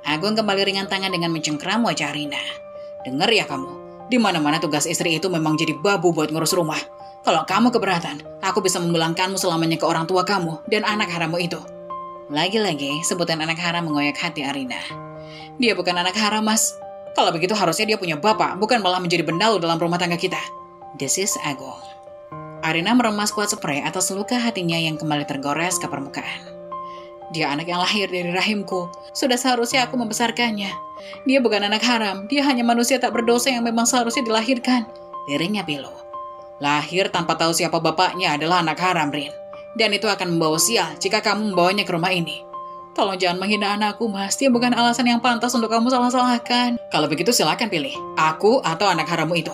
Agung kembali ringan tangan dengan mencengkram wajah Arina. Dengar ya kamu, di mana-mana tugas istri itu memang jadi babu buat ngurus rumah. Kalau kamu keberatan, aku bisa memulangkanmu selamanya ke orang tua kamu dan anak harammu itu. Lagi-lagi, sebutan anak haram mengoyak hati Arina. Dia bukan anak haram, Mas. Kalau begitu harusnya dia punya bapak, bukan malah menjadi benalu dalam rumah tangga kita, desis Agung. Arina meremas kuat spray atas luka hatinya yang kembali tergores ke permukaan. Dia anak yang lahir dari rahimku. Sudah seharusnya aku membesarkannya. Dia bukan anak haram. Dia hanya manusia tak berdosa yang memang seharusnya dilahirkan, lirihnya pilu. Lahir tanpa tahu siapa bapaknya adalah anak haram, Rin. Dan itu akan membawa sial jika kamu membawanya ke rumah ini. Tolong jangan menghina anakku, Mas. Dia bukan alasan yang pantas untuk kamu salah-salahkan. Kalau begitu silakan pilih, aku atau anak harammu itu.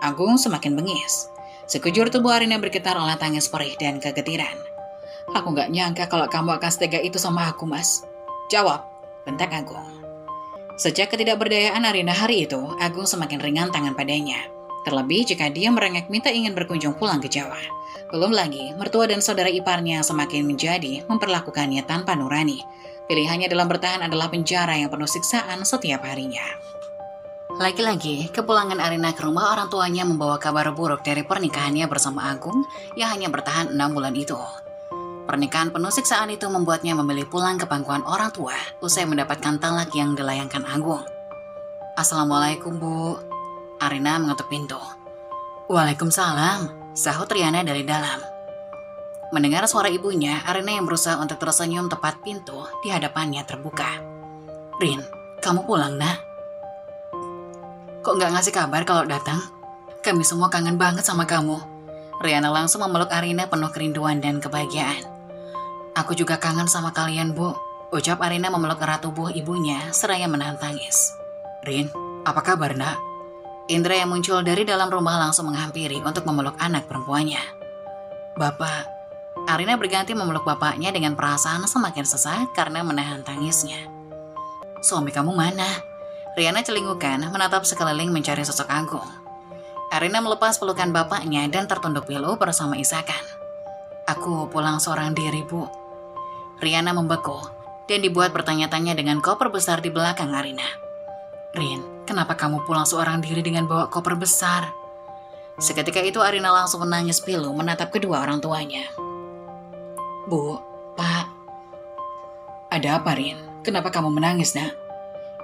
Agung semakin bengis. Sekujur tubuh Arina bergetar oleh tangis perih dan kegetiran. Aku gak nyangka kalau kamu akan setega itu sama aku, Mas. Jawab, bentak Agung. Sejak ketidakberdayaan Arina hari itu, Agung semakin ringan tangan padanya. Terlebih jika dia merengek minta ingin berkunjung pulang ke Jawa. Belum lagi, mertua dan saudara iparnya semakin menjadi memperlakukannya tanpa nurani. Pilihannya dalam bertahan adalah penjara yang penuh siksaan setiap harinya. Lagi-lagi, kepulangan Arina ke rumah orang tuanya membawa kabar buruk dari pernikahannya bersama Agung yang hanya bertahan 6 bulan itu. Pernikahan penuh siksaan itu membuatnya memilih pulang ke pangkuan orang tua usai mendapatkan talak yang dilayangkan Agung. Assalamualaikum, Bu. Arina mengetuk pintu. Waalaikumsalam, sahut Riana dari dalam. Mendengar suara ibunya, Arina yang berusaha untuk tersenyum tepat pintu di hadapannya terbuka. Rin, kamu pulang, nak? Kok nggak ngasih kabar kalau datang? Kami semua kangen banget sama kamu. Riana langsung memeluk Arina penuh kerinduan dan kebahagiaan. Aku juga kangen sama kalian, Bu. Ucap Arina memeluk erat tubuh ibunya seraya menahan tangis. Rin, apa kabar, nak? Indra yang muncul dari dalam rumah langsung menghampiri untuk memeluk anak perempuannya. Bapak. Arina berganti memeluk bapaknya dengan perasaan semakin sesak karena menahan tangisnya. Suami kamu mana? Riana celingukan menatap sekeliling mencari sosok Agung. Arina melepas pelukan bapaknya dan tertunduk pilu bersama isakan. Aku pulang seorang diri, Bu. Riana membeku dan dibuat bertanya-tanya dengan koper besar di belakang Arina. Rin, kenapa kamu pulang seorang diri dengan bawa koper besar? Seketika itu Arina langsung menangis pilu menatap kedua orang tuanya. Bu, Pak. Ada apa, Rin? Kenapa kamu menangis, nak?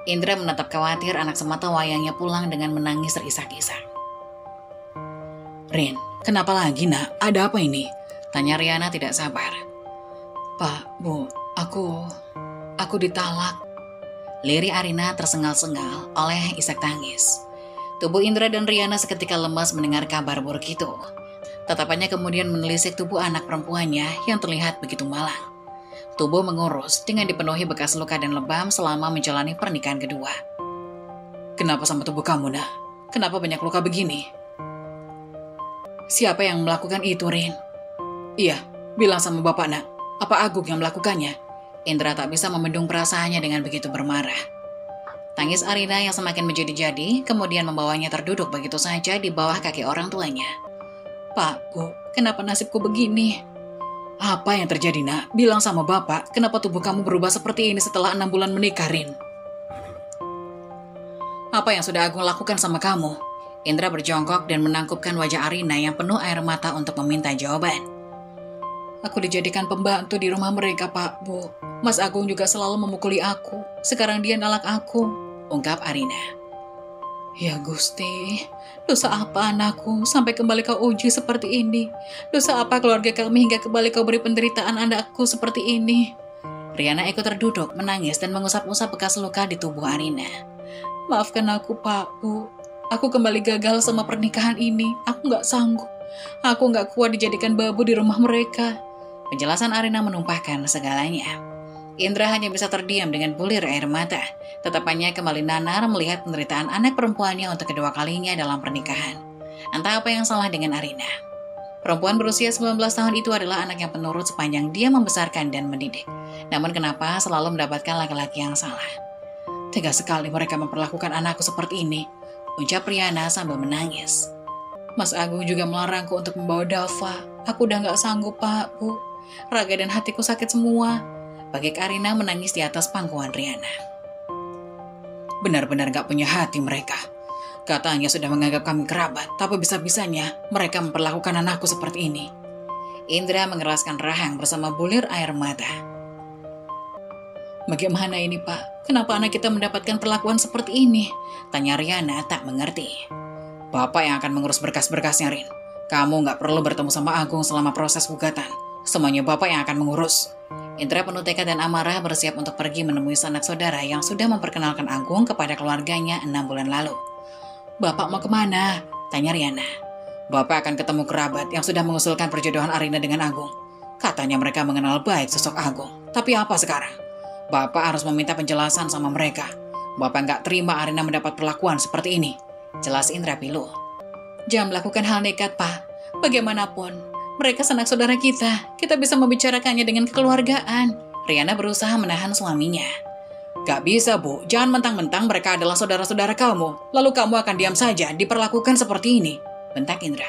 Indra menatap khawatir anak semata wayangnya pulang dengan menangis terisak-isak. Rin, kenapa lagi, nak? Ada apa ini? Tanya Riana tidak sabar. Pak, Bu, aku ditalak. Lirih Arina tersengal-sengal oleh isak tangis. Tubuh Indra dan Riana seketika lemas mendengar kabar buruk itu. Tatapannya kemudian menelisik tubuh anak perempuannya yang terlihat begitu malang. Tubuh mengurus dengan dipenuhi bekas luka dan lebam selama menjalani pernikahan kedua. Kenapa sama tubuh kamu, Nak? Kenapa banyak luka begini? Siapa yang melakukan itu, Rin? Iya, bilang sama bapak, Nak. Apa Agung yang melakukannya? Indra tak bisa membendung perasaannya dengan begitu bermarah. Tangis Arina yang semakin menjadi-jadi, kemudian membawanya terduduk begitu saja di bawah kaki orang tuanya. Pak, Bu, kenapa nasibku begini? Apa yang terjadi, Nak? Bilang sama bapak, kenapa tubuh kamu berubah seperti ini setelah 6 bulan menikah, Rin? Apa yang sudah Agung lakukan sama kamu? Indra berjongkok dan menangkupkan wajah Arina yang penuh air mata untuk meminta jawaban. Aku dijadikan pembantu di rumah mereka, Pak, Bu. Mas Agung juga selalu memukuli aku. Sekarang dia nalak aku, ungkap Arina. Ya Gusti, dosa apa anakku sampai kembali kau uji seperti ini? Dosa apa keluarga kami hingga kembali kau beri penderitaan anakku seperti ini? Riana ikut terduduk, menangis dan mengusap-usap bekas luka di tubuh Arina. Maafkan aku, Pak, Bu. Aku kembali gagal sama pernikahan ini. Aku nggak sanggup. Aku nggak kuat dijadikan babu di rumah mereka. Penjelasan Arina menumpahkan segalanya. Indra hanya bisa terdiam dengan bulir air mata. Tatapannya kembali nanar melihat penderitaan anak perempuannya untuk kedua kalinya dalam pernikahan. Entah apa yang salah dengan Arina. Perempuan berusia 19 tahun itu adalah anak yang penurut sepanjang dia membesarkan dan mendidik. Namun kenapa selalu mendapatkan laki-laki yang salah? Tega sekali mereka memperlakukan anakku seperti ini, ucap Riana sambil menangis. Mas Agung juga melarangku untuk membawa Dava. Aku udah gak sanggup, Pak, Bu. Raga dan hatiku sakit semua. Bagik Arina menangis di atas pangkuan Riana. Benar-benar gak punya hati mereka. Katanya sudah menganggap kami kerabat, tapi bisa-bisanya mereka memperlakukan anakku seperti ini. Indra mengeraskan rahang bersama bulir air mata. Bagaimana ini, Pak? Kenapa anak kita mendapatkan perlakuan seperti ini? Tanya Riana tak mengerti. Bapak yang akan mengurus berkas-berkasnya, Rin. Kamu gak perlu bertemu sama Agung selama proses gugatan. Semuanya Bapak yang akan mengurus. Indra penuh tekad dan amarah bersiap untuk pergi menemui sanak saudara yang sudah memperkenalkan Agung kepada keluarganya 6 bulan lalu. Bapak mau kemana? Tanya Riana. Bapak akan ketemu kerabat yang sudah mengusulkan perjodohan Arina dengan Agung. Katanya mereka mengenal baik sosok Agung. Tapi apa sekarang? Bapak harus meminta penjelasan sama mereka. Bapak nggak terima Arina mendapat perlakuan seperti ini. Jelas Indra pilu. Jangan melakukan hal nekat, Pak. Bagaimanapun mereka sanak saudara kita. Kita bisa membicarakannya dengan kekeluargaan. Riana berusaha menahan suaminya. Gak bisa, Bu. Jangan mentang-mentang mereka adalah saudara-saudara kamu. Lalu kamu akan diam saja diperlakukan seperti ini. Bentak Indra.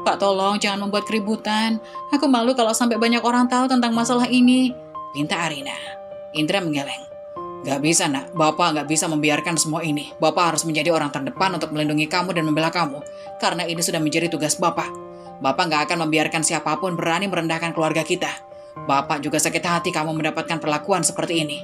Pak, tolong jangan membuat keributan. Aku malu kalau sampai banyak orang tahu tentang masalah ini. Pinta Arina. Indra menggeleng. Gak bisa, Nak. Bapak gak bisa membiarkan semua ini. Bapak harus menjadi orang terdepan untuk melindungi kamu dan membela kamu. Karena ini sudah menjadi tugas Bapak. Bapak gak akan membiarkan siapapun berani merendahkan keluarga kita. Bapak juga sakit hati kamu mendapatkan perlakuan seperti ini.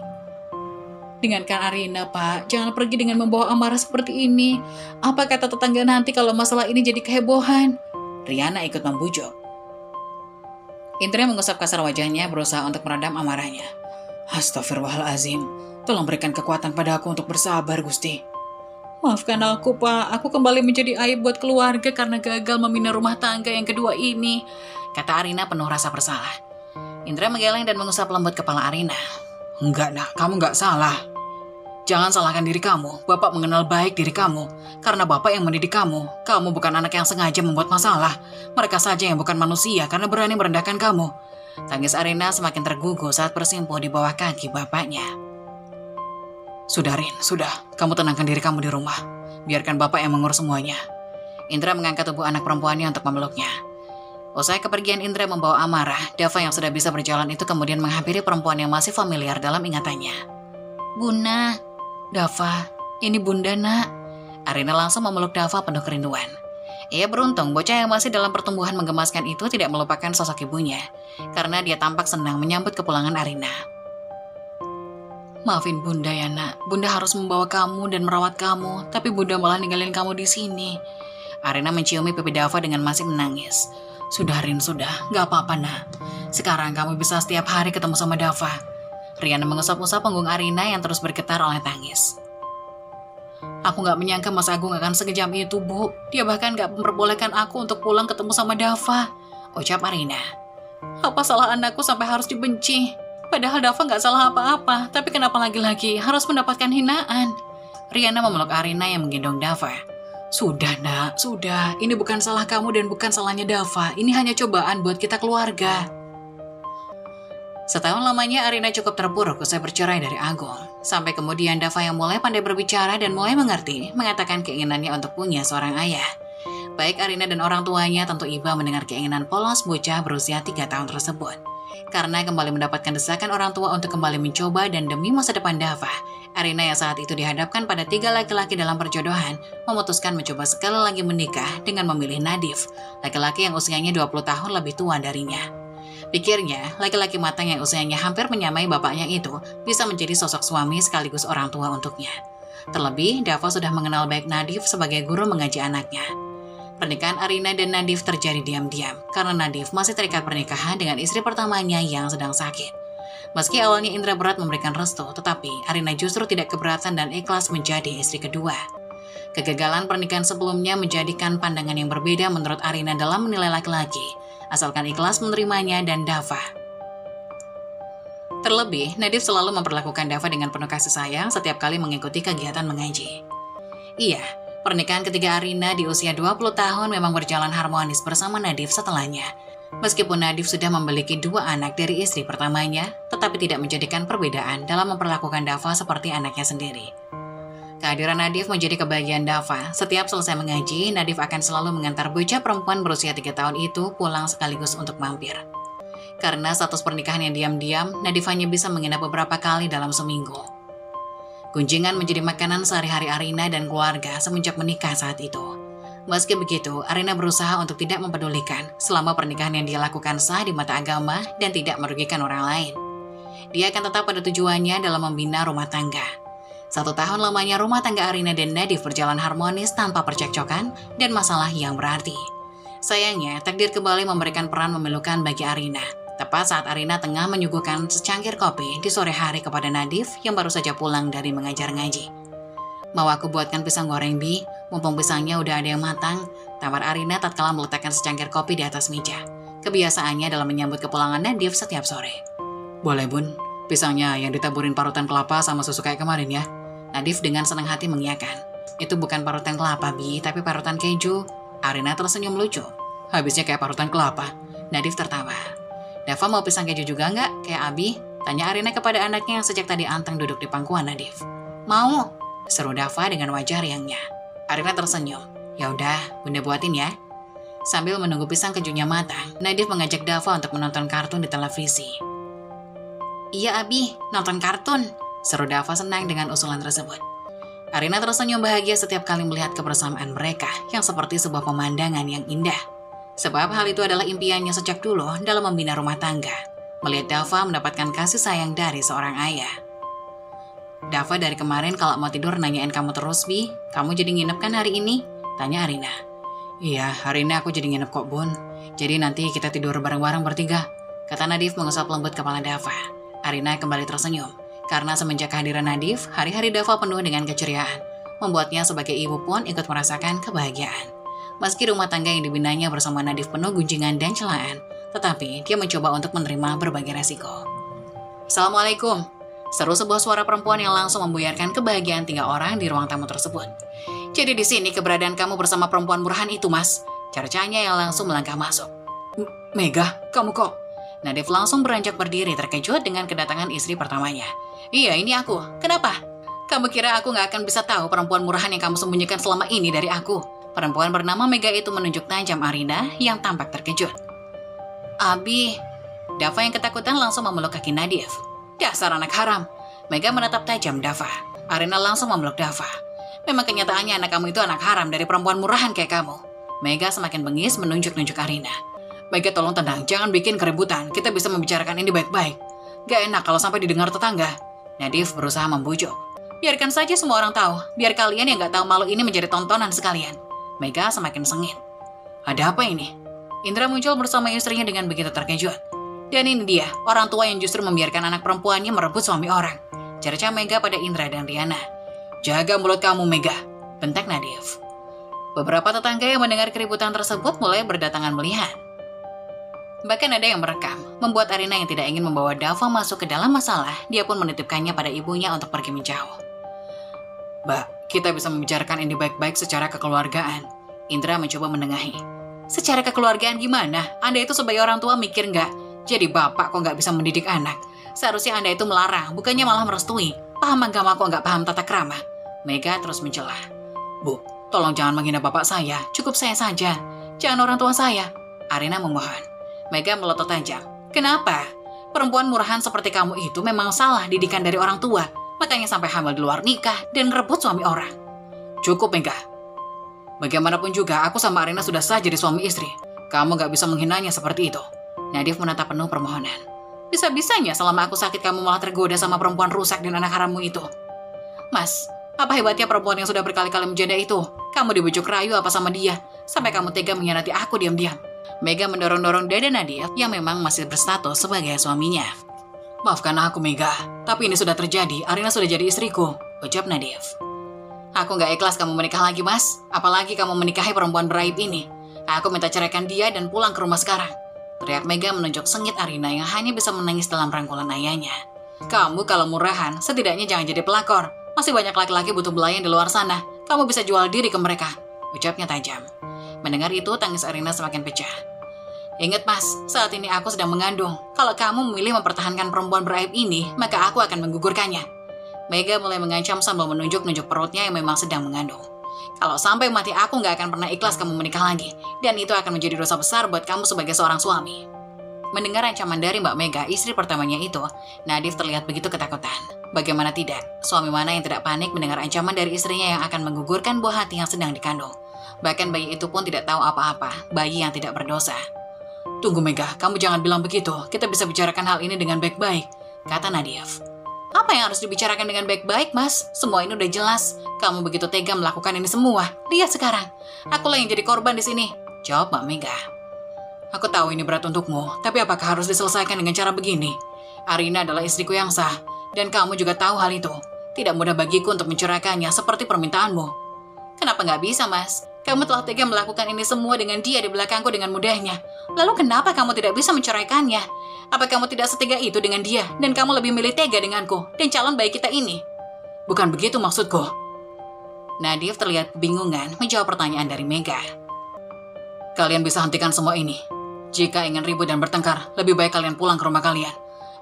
Dengarkan Arina, Pak. Jangan pergi dengan membawa amarah seperti ini. Apa kata tetangga nanti kalau masalah ini jadi kehebohan? Riana ikut membujuk. Indra mengusap kasar wajahnya berusaha untuk meredam amarahnya. Astagfirullahalazim. Tolong berikan kekuatan pada aku untuk bersabar, Gusti. Maafkan aku, Pak. Aku kembali menjadi aib buat keluarga karena gagal membina rumah tangga yang kedua ini, kata Arina penuh rasa bersalah. Indra menggeleng dan mengusap lembut kepala Arina. Enggak, Nak. Kamu enggak salah. Jangan salahkan diri kamu. Bapak mengenal baik diri kamu. Karena Bapak yang mendidik kamu. Kamu bukan anak yang sengaja membuat masalah. Mereka saja yang bukan manusia karena berani merendahkan kamu. Tangis Arina semakin tergugu saat bersimpuh di bawah kaki bapaknya. Sudah, Rin, sudah. Kamu tenangkan diri kamu di rumah. Biarkan Bapak yang mengurus semuanya. Indra mengangkat tubuh anak perempuannya untuk memeluknya. Usai kepergian Indra membawa amarah, Dava yang sudah bisa berjalan itu kemudian menghampiri perempuan yang masih familiar dalam ingatannya. Bunda, Dava, ini Bunda, Nak. Arina langsung memeluk Dava penuh kerinduan. Ia beruntung bocah yang masih dalam pertumbuhan menggemaskan itu tidak melupakan sosok ibunya, karena dia tampak senang menyambut kepulangan Arina. Maafin Bunda ya, Nak. Bunda harus membawa kamu dan merawat kamu, tapi Bunda malah ninggalin kamu di sini. Arina menciumi pipi Dava dengan masih menangis. Sudah, Rin, sudah. Gak apa-apa, Nak. Sekarang kamu bisa setiap hari ketemu sama Dava. Riana mengusap-usap punggung Arina yang terus bergetar oleh tangis. Aku nggak menyangka Mas Agung akan sekejam itu, Bu. Dia bahkan nggak memperbolehkan aku untuk pulang ketemu sama Dava, ucap Arina. Apa salah anakku sampai harus dibenci? Padahal Dava nggak salah apa-apa, tapi kenapa lagi-lagi harus mendapatkan hinaan? Riana memeluk Arina yang menggendong Dava. Sudah nak, sudah. Ini bukan salah kamu dan bukan salahnya Dava. Ini hanya cobaan buat kita keluarga. Setahun lamanya Arina cukup terpuruk usai bercerai dari Agung. Sampai kemudian Dava yang mulai pandai berbicara dan mulai mengerti, mengatakan keinginannya untuk punya seorang ayah. Baik Arina dan orang tuanya tentu iba mendengar keinginan polos bocah berusia 3 tahun tersebut. Karena kembali mendapatkan desakan orang tua untuk kembali mencoba dan demi masa depan Dava, Arina yang saat itu dihadapkan pada 3 laki-laki dalam perjodohan, memutuskan mencoba sekali lagi menikah dengan memilih Nadif, laki-laki yang usianya 20 tahun lebih tua darinya. Pikirnya, laki-laki matang yang usianya hampir menyamai bapaknya itu bisa menjadi sosok suami sekaligus orang tua untuknya. Terlebih, Dava sudah mengenal baik Nadif sebagai guru mengaji anaknya. Pernikahan Arina dan Nadif terjadi diam-diam karena Nadif masih terikat pernikahan dengan istri pertamanya yang sedang sakit. Meski awalnya Indra berat memberikan restu, tetapi Arina justru tidak keberatan dan ikhlas menjadi istri kedua. Kegagalan pernikahan sebelumnya menjadikan pandangan yang berbeda menurut Arina dalam menilai laki-laki, asalkan ikhlas menerimanya dan Dava. Terlebih, Nadif selalu memperlakukan Dava dengan penuh kasih sayang setiap kali mengikuti kegiatan mengaji. Iya, pernikahan ketiga Arina di usia 20 tahun memang berjalan harmonis bersama Nadif setelahnya. Meskipun Nadif sudah memiliki 2 anak dari istri pertamanya, tetapi tidak menjadikan perbedaan dalam memperlakukan Dava seperti anaknya sendiri. Kehadiran Nadif menjadi kebahagiaan Dava. Setiap selesai mengaji, Nadif akan selalu mengantar bocah perempuan berusia 3 tahun itu pulang sekaligus untuk mampir. Karena status pernikahan yang diam-diam, Nadif hanya bisa menginap beberapa kali dalam seminggu. Gunjingan menjadi makanan sehari-hari Arina dan keluarga semenjak menikah saat itu. Meski begitu, Arina berusaha untuk tidak mempedulikan selama pernikahan yang dia lakukan sah di mata agama dan tidak merugikan orang lain. Dia akan tetap pada tujuannya dalam membina rumah tangga. 1 tahun lamanya rumah tangga Arina dan Nadif berjalan harmonis tanpa percekcokan dan masalah yang berarti. Sayangnya, takdir kembali memberikan peran memilukan bagi Arina. Tepat saat Arina tengah menyuguhkan secangkir kopi di sore hari kepada Nadif yang baru saja pulang dari mengajar ngaji. Mau aku buatkan pisang goreng, Bi? Mumpung pisangnya udah ada yang matang, tawar Arina tatkala meletakkan secangkir kopi di atas meja. Kebiasaannya dalam menyambut kepulangan Nadif setiap sore. Boleh, Bun. Pisangnya yang ditaburin parutan kelapa sama susu kayak kemarin ya. Nadif dengan senang hati mengiyakan. Itu bukan parutan kelapa, Bi, tapi parutan keju. Arina tersenyum lucu. Habisnya kayak parutan kelapa. Nadif tertawa. Dava mau pisang keju juga nggak? Kayak Abi? Tanya Arina kepada anaknya yang sejak tadi anteng duduk di pangkuan Nadif. Mau, seru Dava dengan wajah riangnya. Arina tersenyum. Ya udah, Bunda buatin ya. Sambil menunggu pisang kejunya matang, Nadif mengajak Dava untuk menonton kartun di televisi. Iya Abi, nonton kartun. Seru Dava senang dengan usulan tersebut. Arina tersenyum bahagia setiap kali melihat kebersamaan mereka yang seperti sebuah pemandangan yang indah. Sebab hal itu adalah impiannya sejak dulu dalam membina rumah tangga. Melihat Dava mendapatkan kasih sayang dari seorang ayah. Dava dari kemarin kalau mau tidur nanyain kamu terus, Bi. Kamu jadi nginep kan hari ini? Tanya Arina. Iya, hari ini aku jadi nginep kok, Bun. Jadi nanti kita tidur bareng-bareng bertiga. Kata Nadif mengusap lembut kepala Dava. Arina kembali tersenyum. Karena semenjak kehadiran Nadif, hari-hari Dava penuh dengan keceriaan. Membuatnya sebagai ibu pun ikut merasakan kebahagiaan. Meski rumah tangga yang dibinanya bersama Nadif penuh gunjingan dan celaan, tetapi dia mencoba untuk menerima berbagai resiko. Assalamualaikum. Seru sebuah suara perempuan yang langsung membuyarkan kebahagiaan 3 orang di ruang tamu tersebut. Jadi di sini keberadaan kamu bersama perempuan murahan itu, Mas. Cercanya yang langsung melangkah masuk. Mega, kamu kok? Nadif langsung beranjak berdiri terkejut dengan kedatangan istri pertamanya. Iya, ini aku. Kenapa? Kamu kira aku gak akan bisa tahu perempuan murahan yang kamu sembunyikan selama ini dari aku? Perempuan bernama Mega itu menunjuk tajam Arina yang tampak terkejut. Abi. Dava yang ketakutan langsung memeluk kaki Nadif. Dasar anak haram. Mega menatap tajam Dava. Arina langsung memeluk Dava. Memang kenyataannya anak kamu itu anak haram dari perempuan murahan kayak kamu. Mega semakin bengis menunjuk-nunjuk Arina. Mega tolong tenang, jangan bikin keributan. Kita bisa membicarakan ini baik-baik. Gak enak kalau sampai didengar tetangga. Nadif berusaha membujuk. Biarkan saja semua orang tahu. Biar kalian yang gak tahu malu ini menjadi tontonan sekalian. Mega semakin sengit. Ada apa ini? Indra muncul bersama istrinya dengan begitu terkejut. Dan ini dia, orang tua yang justru membiarkan anak perempuannya merebut suami orang. Cerca Mega pada Indra dan Riana. Jaga mulut kamu, Mega. bentak Nadif. Beberapa tetangga yang mendengar keributan tersebut mulai berdatangan melihat. Bahkan ada yang merekam, membuat Arina yang tidak ingin membawa Dava masuk ke dalam masalah, dia pun menitipkannya pada ibunya untuk pergi menjauh. Mbak, kita bisa membicarakan ini baik-baik secara kekeluargaan. Indra mencoba menengahi. Secara kekeluargaan gimana? Anda itu sebagai orang tua mikir nggak? Jadi bapak kok nggak bisa mendidik anak? Seharusnya Anda itu melarang, bukannya malah merestui. Paham agama kok nggak paham tata krama? Mega terus mencela. Bu, tolong jangan menghina bapak saya, cukup saya saja. Jangan orang tua saya. Arina memohon. Mega melotot tajam. Kenapa? Perempuan murahan seperti kamu itu memang salah didikan dari orang tua. Makanya sampai hamil di luar nikah dan ngerebut suami orang. Cukup, Mega. Bagaimanapun juga, aku sama Arina sudah sah jadi suami istri. Kamu gak bisa menghinanya seperti itu. Nadif menatap penuh permohonan. Bisa-bisanya selama aku sakit kamu malah tergoda sama perempuan rusak dan anak harammu itu. Mas, apa hebatnya perempuan yang sudah berkali-kali menjanda itu? Kamu dibujuk rayu apa sama dia? Sampai kamu tega mengkhianati aku diam-diam. Mega mendorong-dorong dada Nadif yang memang masih berstatus sebagai suaminya. Maafkan aku, Mega. Tapi ini sudah terjadi. Arina sudah jadi istriku, ucap Nadif. Aku gak ikhlas kamu menikah lagi, Mas. Apalagi kamu menikahi perempuan beraib ini. Aku minta ceraikan dia dan pulang ke rumah sekarang. Teriak Mega menunjuk sengit Arina yang hanya bisa menangis dalam rangkulan ayahnya. Kamu kalau murahan, setidaknya jangan jadi pelakor. Masih banyak laki-laki butuh belayan di luar sana. Kamu bisa jual diri ke mereka, ucapnya tajam. Mendengar itu, tangis Arina semakin pecah. Ingat, Mas, saat ini aku sedang mengandung. Kalau kamu memilih mempertahankan perempuan beraib ini, maka aku akan menggugurkannya. Mega mulai mengancam sambil menunjuk-nunjuk perutnya yang memang sedang mengandung. Kalau sampai mati aku gak akan pernah ikhlas kamu menikah lagi. Dan itu akan menjadi dosa besar buat kamu sebagai seorang suami. Mendengar ancaman dari Mbak Mega, istri pertamanya itu, Nadif terlihat begitu ketakutan. Bagaimana tidak, suami mana yang tidak panik mendengar ancaman dari istrinya yang akan menggugurkan buah hati yang sedang dikandung. Bahkan bayi itu pun tidak tahu apa-apa, bayi yang tidak berdosa. Tunggu Mega, kamu jangan bilang begitu. Kita bisa bicarakan hal ini dengan baik-baik, kata Nadif. Apa yang harus dibicarakan dengan baik-baik, Mas? Semua ini udah jelas. Kamu begitu tega melakukan ini semua. Lihat sekarang. Akulah yang jadi korban di sini, jawab Mbak Mega. Aku tahu ini berat untukmu, tapi apakah harus diselesaikan dengan cara begini? Arina adalah istriku yang sah, dan kamu juga tahu hal itu. Tidak mudah bagiku untuk menceraikannya seperti permintaanmu. Kenapa nggak bisa, Mas? Kamu telah tega melakukan ini semua dengan dia di belakangku dengan mudahnya. Lalu kenapa kamu tidak bisa menceraikannya? Apa kamu tidak setegak itu dengan dia, dan kamu lebih milih tega denganku dan calon bayi kita ini? Bukan begitu maksudku. Nadif terlihat kebingungan menjawab pertanyaan dari Mega. Kalian bisa hentikan semua ini. Jika ingin ribut dan bertengkar, lebih baik kalian pulang ke rumah kalian.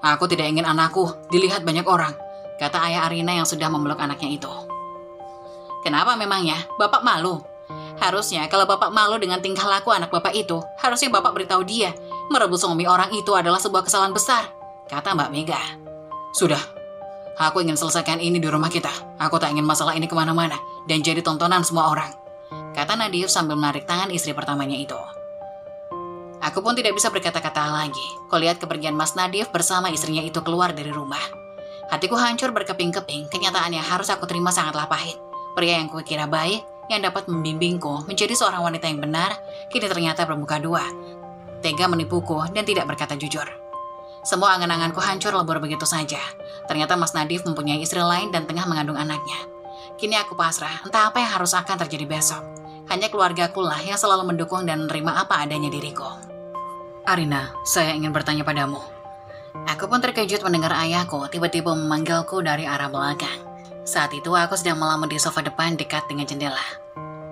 Aku tidak ingin anakku dilihat banyak orang, kata ayah Arina yang sudah memeluk anaknya itu. Kenapa memangnya? Bapak malu? Harusnya kalau bapak malu dengan tingkah laku anak bapak itu, harusnya bapak beritahu dia. Merebut suami orang itu adalah sebuah kesalahan besar, kata Mbak Mega. Sudah, aku ingin selesaikan ini di rumah kita. Aku tak ingin masalah ini kemana-mana dan jadi tontonan semua orang, kata Nadif sambil menarik tangan istri pertamanya itu. Aku pun tidak bisa berkata-kata lagi. Kulihat kepergian Mas Nadif bersama istrinya itu keluar dari rumah. Hatiku hancur berkeping-keping, kenyataan yang harus aku terima sangatlah pahit. Pria yang kukira baik, yang dapat membimbingku menjadi seorang wanita yang benar, kini ternyata bermuka dua. Tega menipuku dan tidak berkata jujur. Semua angan-anganku hancur lebur begitu saja. Ternyata Mas Nadif mempunyai istri lain dan tengah mengandung anaknya. Kini aku pasrah, entah apa yang harus akan terjadi besok. Hanya keluargaku lah yang selalu mendukung dan menerima apa adanya diriku. Arina, saya ingin bertanya padamu. Aku pun terkejut mendengar ayahku tiba-tiba memanggilku dari arah belakang. Saat itu aku sedang melamun di sofa depan dekat dengan jendela.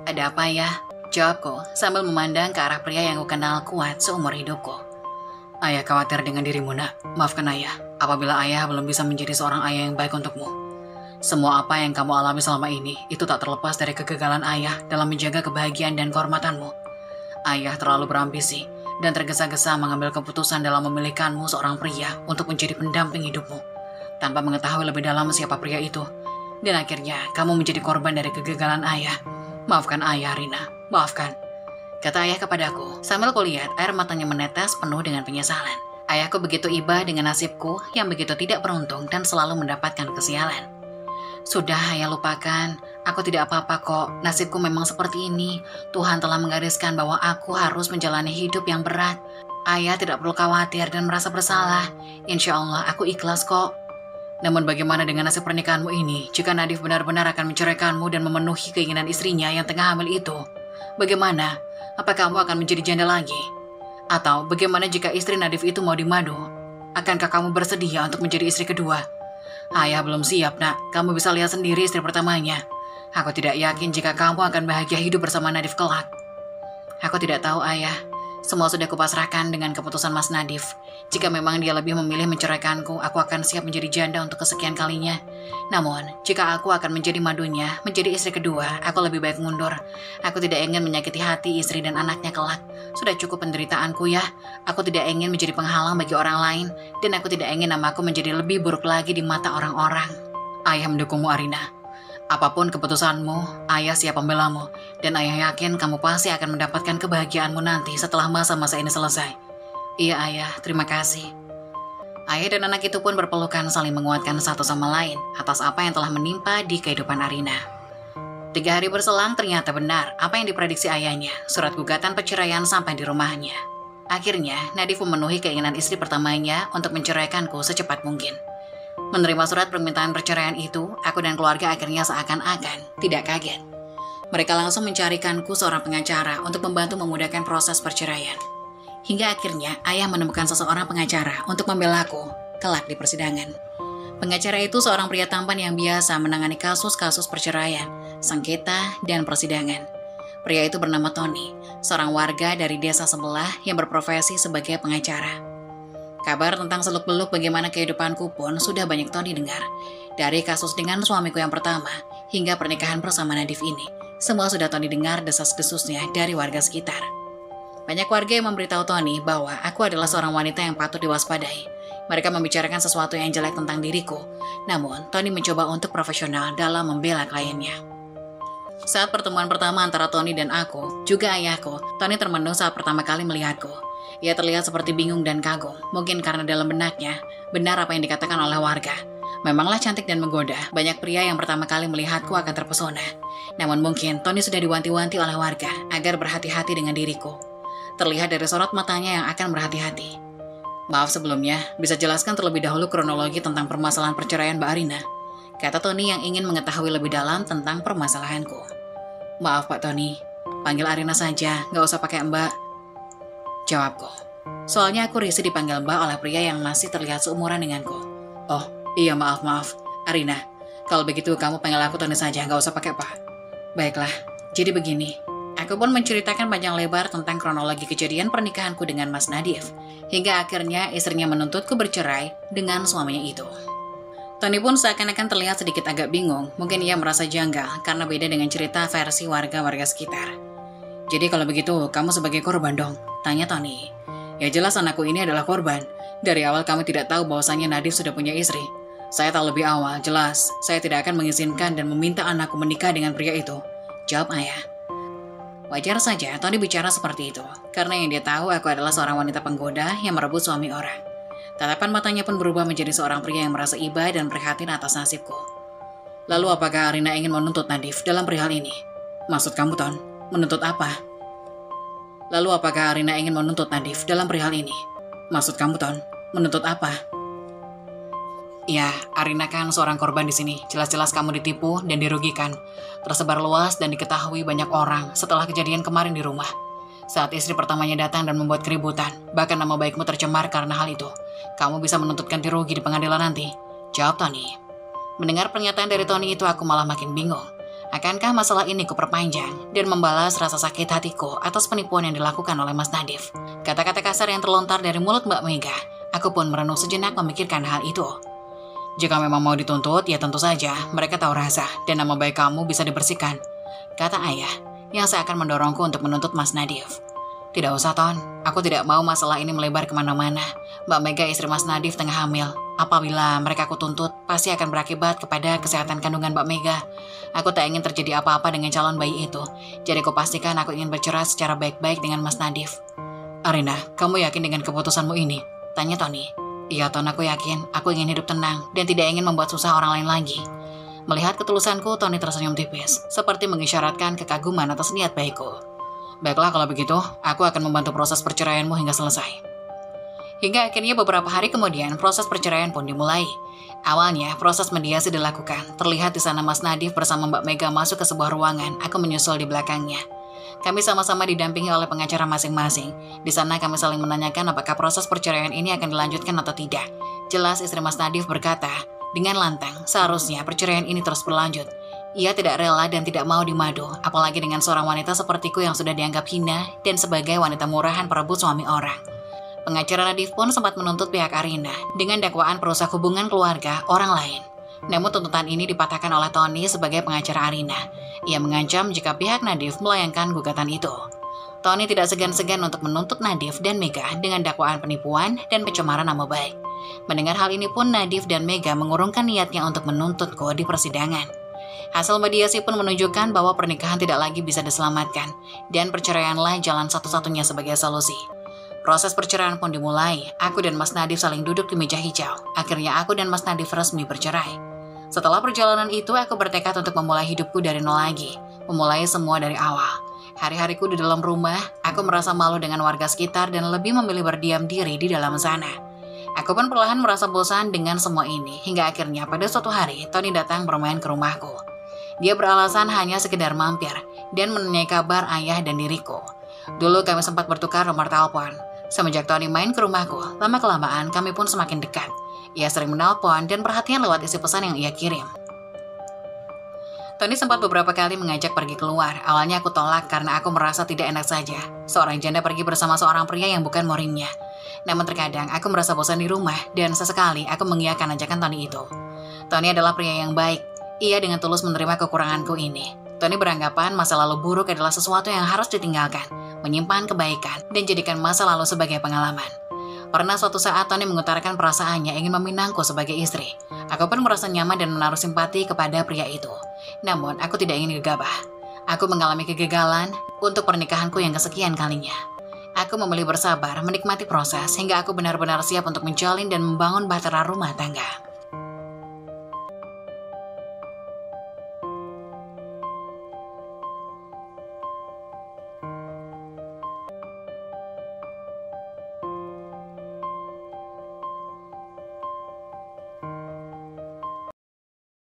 Ada apa ya? Jawabku sambil memandang ke arah pria yang kukenal kuat seumur hidupku. Ayah khawatir dengan dirimu, nak. Maafkan ayah, apabila ayah belum bisa menjadi seorang ayah yang baik untukmu. Semua apa yang kamu alami selama ini, itu tak terlepas dari kegagalan ayah dalam menjaga kebahagiaan dan kehormatanmu. Ayah terlalu berambisi dan tergesa-gesa mengambil keputusan dalam memilihkanmu seorang pria untuk menjadi pendamping hidupmu, tanpa mengetahui lebih dalam siapa pria itu. Dan akhirnya kamu menjadi korban dari kegagalan ayah. Maafkan ayah, Rina. Maafkan, kata ayah kepadaku sambil kulihat air matanya menetes penuh dengan penyesalan. Ayahku begitu iba dengan nasibku yang begitu tidak beruntung dan selalu mendapatkan kesialan. Sudah, ayah lupakan. Aku tidak apa-apa kok. Nasibku memang seperti ini. Tuhan telah menggariskan bahwa aku harus menjalani hidup yang berat. Ayah tidak perlu khawatir dan merasa bersalah. Insya Allah aku ikhlas kok. Namun bagaimana dengan nasib pernikahanmu ini jika Nadif benar-benar akan menceraikanmu dan memenuhi keinginan istrinya yang tengah hamil itu? Bagaimana? Apa kamu akan menjadi janda lagi? Atau bagaimana jika istri Nadif itu mau dimadu? Akankah kamu bersedia untuk menjadi istri kedua? Ayah belum siap, nak. Kamu bisa lihat sendiri istri pertamanya. Aku tidak yakin jika kamu akan bahagia hidup bersama Nadif kelak. Aku tidak tahu, ayah. Semua sudah kupasrahkan dengan keputusan Mas Nadif. Jika memang dia lebih memilih menceraikanku, aku akan siap menjadi janda untuk kesekian kalinya. Namun, jika aku akan menjadi madunya, menjadi istri kedua, aku lebih baik mundur. Aku tidak ingin menyakiti hati istri dan anaknya kelak. Sudah cukup penderitaanku ya. Aku tidak ingin menjadi penghalang bagi orang lain, dan aku tidak ingin namaku menjadi lebih buruk lagi di mata orang-orang. Ayah mendukungmu, Arina. Apapun keputusanmu, ayah siap membelamu, dan ayah yakin kamu pasti akan mendapatkan kebahagiaanmu nanti setelah masa-masa ini selesai. Iya ayah, terima kasih. Ayah dan anak itu pun berpelukan saling menguatkan satu sama lain atas apa yang telah menimpa di kehidupan Arina. 3 hari berselang ternyata benar apa yang diprediksi ayahnya, surat gugatan perceraian sampai di rumahnya. Akhirnya, Nadif memenuhi keinginan istri pertamanya untuk menceraikanku secepat mungkin. Menerima surat permintaan perceraian itu, aku dan keluarga akhirnya seakan-akan tidak kaget. Mereka langsung mencarikanku seorang pengacara untuk membantu memudahkan proses perceraian. Hingga akhirnya ayah menemukan seseorang pengacara untuk membelaku kelak di persidangan. Pengacara itu seorang pria tampan yang biasa menangani kasus-kasus perceraian, sengketa, dan persidangan. Pria itu bernama Tony, seorang warga dari desa sebelah yang berprofesi sebagai pengacara. Kabar tentang seluk-beluk bagaimana kehidupanku pun sudah banyak Tony dengar. Dari kasus dengan suamiku yang pertama, hingga pernikahan bersama Nadif ini, semua sudah Tony dengar desas-desusnya dari warga sekitar. Banyak warga yang memberitahu Tony bahwa aku adalah seorang wanita yang patut diwaspadai. Mereka membicarakan sesuatu yang jelek tentang diriku, namun Tony mencoba untuk profesional dalam membela kliennya. Saat pertemuan pertama antara Tony dan aku, juga ayahku, Tony termenung saat pertama kali melihatku. Ia terlihat seperti bingung dan kagum, mungkin karena dalam benaknya, benar apa yang dikatakan oleh warga. Memanglah cantik dan menggoda, banyak pria yang pertama kali melihatku akan terpesona. Namun mungkin Tony sudah diwanti-wanti oleh warga agar berhati-hati dengan diriku. Terlihat dari sorot matanya yang akan berhati-hati. Maaf sebelumnya, bisa jelaskan terlebih dahulu kronologi tentang permasalahan perceraian Mbak Arina? Kata Tony yang ingin mengetahui lebih dalam tentang permasalahanku. Maaf Pak Tony, panggil Arina saja, nggak usah pakai Mbak. Jawabku. Soalnya aku risih dipanggil Mbak oleh pria yang masih terlihat seumuran denganku. Oh, iya maaf. Arina, kalau begitu kamu panggil aku Tony saja, nggak usah pakai Pak. Baiklah, jadi begini. Aku pun menceritakan panjang lebar tentang kronologi kejadian pernikahanku dengan Mas Nadif. Hingga akhirnya istrinya menuntutku bercerai dengan suaminya itu. Tony pun seakan-akan terlihat sedikit agak bingung. Mungkin ia merasa janggal karena beda dengan cerita versi warga-warga sekitar. Jadi kalau begitu, kamu sebagai korban dong? Tanya Tony. Ya jelas anakku ini adalah korban. Dari awal kami tidak tahu bahwasannya Nadif sudah punya istri. Saya tahu lebih awal, jelas. Saya tidak akan mengizinkan dan meminta anakku menikah dengan pria itu. Jawab ayah. Wajar saja Tony bicara seperti itu. Karena yang dia tahu aku adalah seorang wanita penggoda yang merebut suami orang. Tatapan matanya pun berubah menjadi seorang pria yang merasa iba dan prihatin atas nasibku. Lalu apakah Arina ingin menuntut Nadif dalam perihal ini? Maksud kamu, Ton? Menuntut apa? Lalu apakah Arina ingin menuntut Nadif dalam perihal ini? Maksud kamu, Ton? Menuntut apa? Ya, Arina kan seorang korban di sini. Jelas-jelas kamu ditipu dan dirugikan. Tersebar luas dan diketahui banyak orang setelah kejadian kemarin di rumah. Saat istri pertamanya datang dan membuat keributan, bahkan nama baikmu tercemar karena hal itu. Kamu bisa menuntut ganti rugi di pengadilan nanti. Jawab Tony. Mendengar pernyataan dari Tony itu aku malah makin bingung. Akankah masalah ini kuperpanjang dan membalas rasa sakit hatiku atas penipuan yang dilakukan oleh Mas Nadif? Kata-kata kasar yang terlontar dari mulut Mbak Mega, aku pun merenung sejenak memikirkan hal itu. Jika memang mau dituntut, ya tentu saja mereka tahu rasa dan nama baik kamu bisa dibersihkan, kata ayah yang seakan mendorongku untuk menuntut Mas Nadif. Tidak usah, Ton. Aku tidak mau masalah ini melebar kemana-mana. Mbak Mega istri Mas Nadif tengah hamil. Apabila mereka aku tuntut, pasti akan berakibat kepada kesehatan kandungan Mbak Mega. Aku tak ingin terjadi apa-apa dengan calon bayi itu. Jadi aku pastikan aku ingin bercerai secara baik-baik dengan Mas Nadif. Arina, kamu yakin dengan keputusanmu ini? Tanya Tony. Iya, Ton, aku yakin. Aku ingin hidup tenang dan tidak ingin membuat susah orang lain lagi. Melihat ketulusanku, Tony tersenyum tipis, seperti mengisyaratkan kekaguman atas niat baikku. Baiklah kalau begitu, aku akan membantu proses perceraianmu hingga selesai. Hingga akhirnya beberapa hari kemudian proses perceraian pun dimulai. Awalnya proses mediasi dilakukan. Terlihat di sana Mas Nadif bersama Mbak Mega masuk ke sebuah ruangan. Aku menyusul di belakangnya. Kami sama-sama didampingi oleh pengacara masing-masing. Di sana kami saling menanyakan apakah proses perceraian ini akan dilanjutkan atau tidak. Jelas istri Mas Nadif berkata dengan lantang seharusnya perceraian ini terus berlanjut. Ia tidak rela dan tidak mau dimadu, apalagi dengan seorang wanita sepertiku yang sudah dianggap hina dan sebagai wanita murahan perebut suami orang. Pengacara Nadif pun sempat menuntut pihak Arina dengan dakwaan perusak hubungan keluarga orang lain. Namun tuntutan ini dipatahkan oleh Tony sebagai pengacara Arina. Ia mengancam jika pihak Nadif melayangkan gugatan itu. Tony tidak segan-segan untuk menuntut Nadif dan Mega dengan dakwaan penipuan dan pencemaran nama baik. Mendengar hal ini pun Nadif dan Mega mengurungkan niatnya untuk menuntutku di persidangan. Hasil mediasi pun menunjukkan bahwa pernikahan tidak lagi bisa diselamatkan dan perceraianlah jalan satu-satunya sebagai solusi. Proses perceraian pun dimulai. Aku dan Mas Nadif saling duduk di meja hijau. Akhirnya aku dan Mas Nadif resmi bercerai. Setelah perjalanan itu, aku bertekad untuk memulai hidupku dari nol lagi. Memulai semua dari awal. Hari-hariku di dalam rumah, aku merasa malu dengan warga sekitar dan lebih memilih berdiam diri di dalam sana. Aku pun perlahan merasa bosan dengan semua ini. Hingga akhirnya pada suatu hari, Tony datang bermain ke rumahku. Dia beralasan hanya sekedar mampir dan menanyai kabar ayah dan diriku. Dulu kami sempat bertukar nomor telepon. Semenjak Tony main ke rumahku, lama-kelamaan kami pun semakin dekat. Ia sering menelpon dan perhatian lewat isi pesan yang ia kirim. Tony sempat beberapa kali mengajak pergi keluar. Awalnya aku tolak karena aku merasa tidak enak saja. Seorang janda pergi bersama seorang pria yang bukan murimnya. Namun terkadang aku merasa bosan di rumah dan sesekali aku mengiyakan ajakan Tony itu. Tony adalah pria yang baik. Ia dengan tulus menerima kekuranganku ini. Tony beranggapan masa lalu buruk adalah sesuatu yang harus ditinggalkan, menyimpan kebaikan, dan jadikan masa lalu sebagai pengalaman. Pernah suatu saat Tony mengutarakan perasaannya ingin meminangku sebagai istri. Aku pun merasa nyaman dan menaruh simpati kepada pria itu. Namun, aku tidak ingin gegabah. Aku mengalami kegagalan untuk pernikahanku yang kesekian kalinya. Aku memilih bersabar, menikmati proses, hingga aku benar-benar siap untuk menjalin dan membangun bahtera rumah tangga.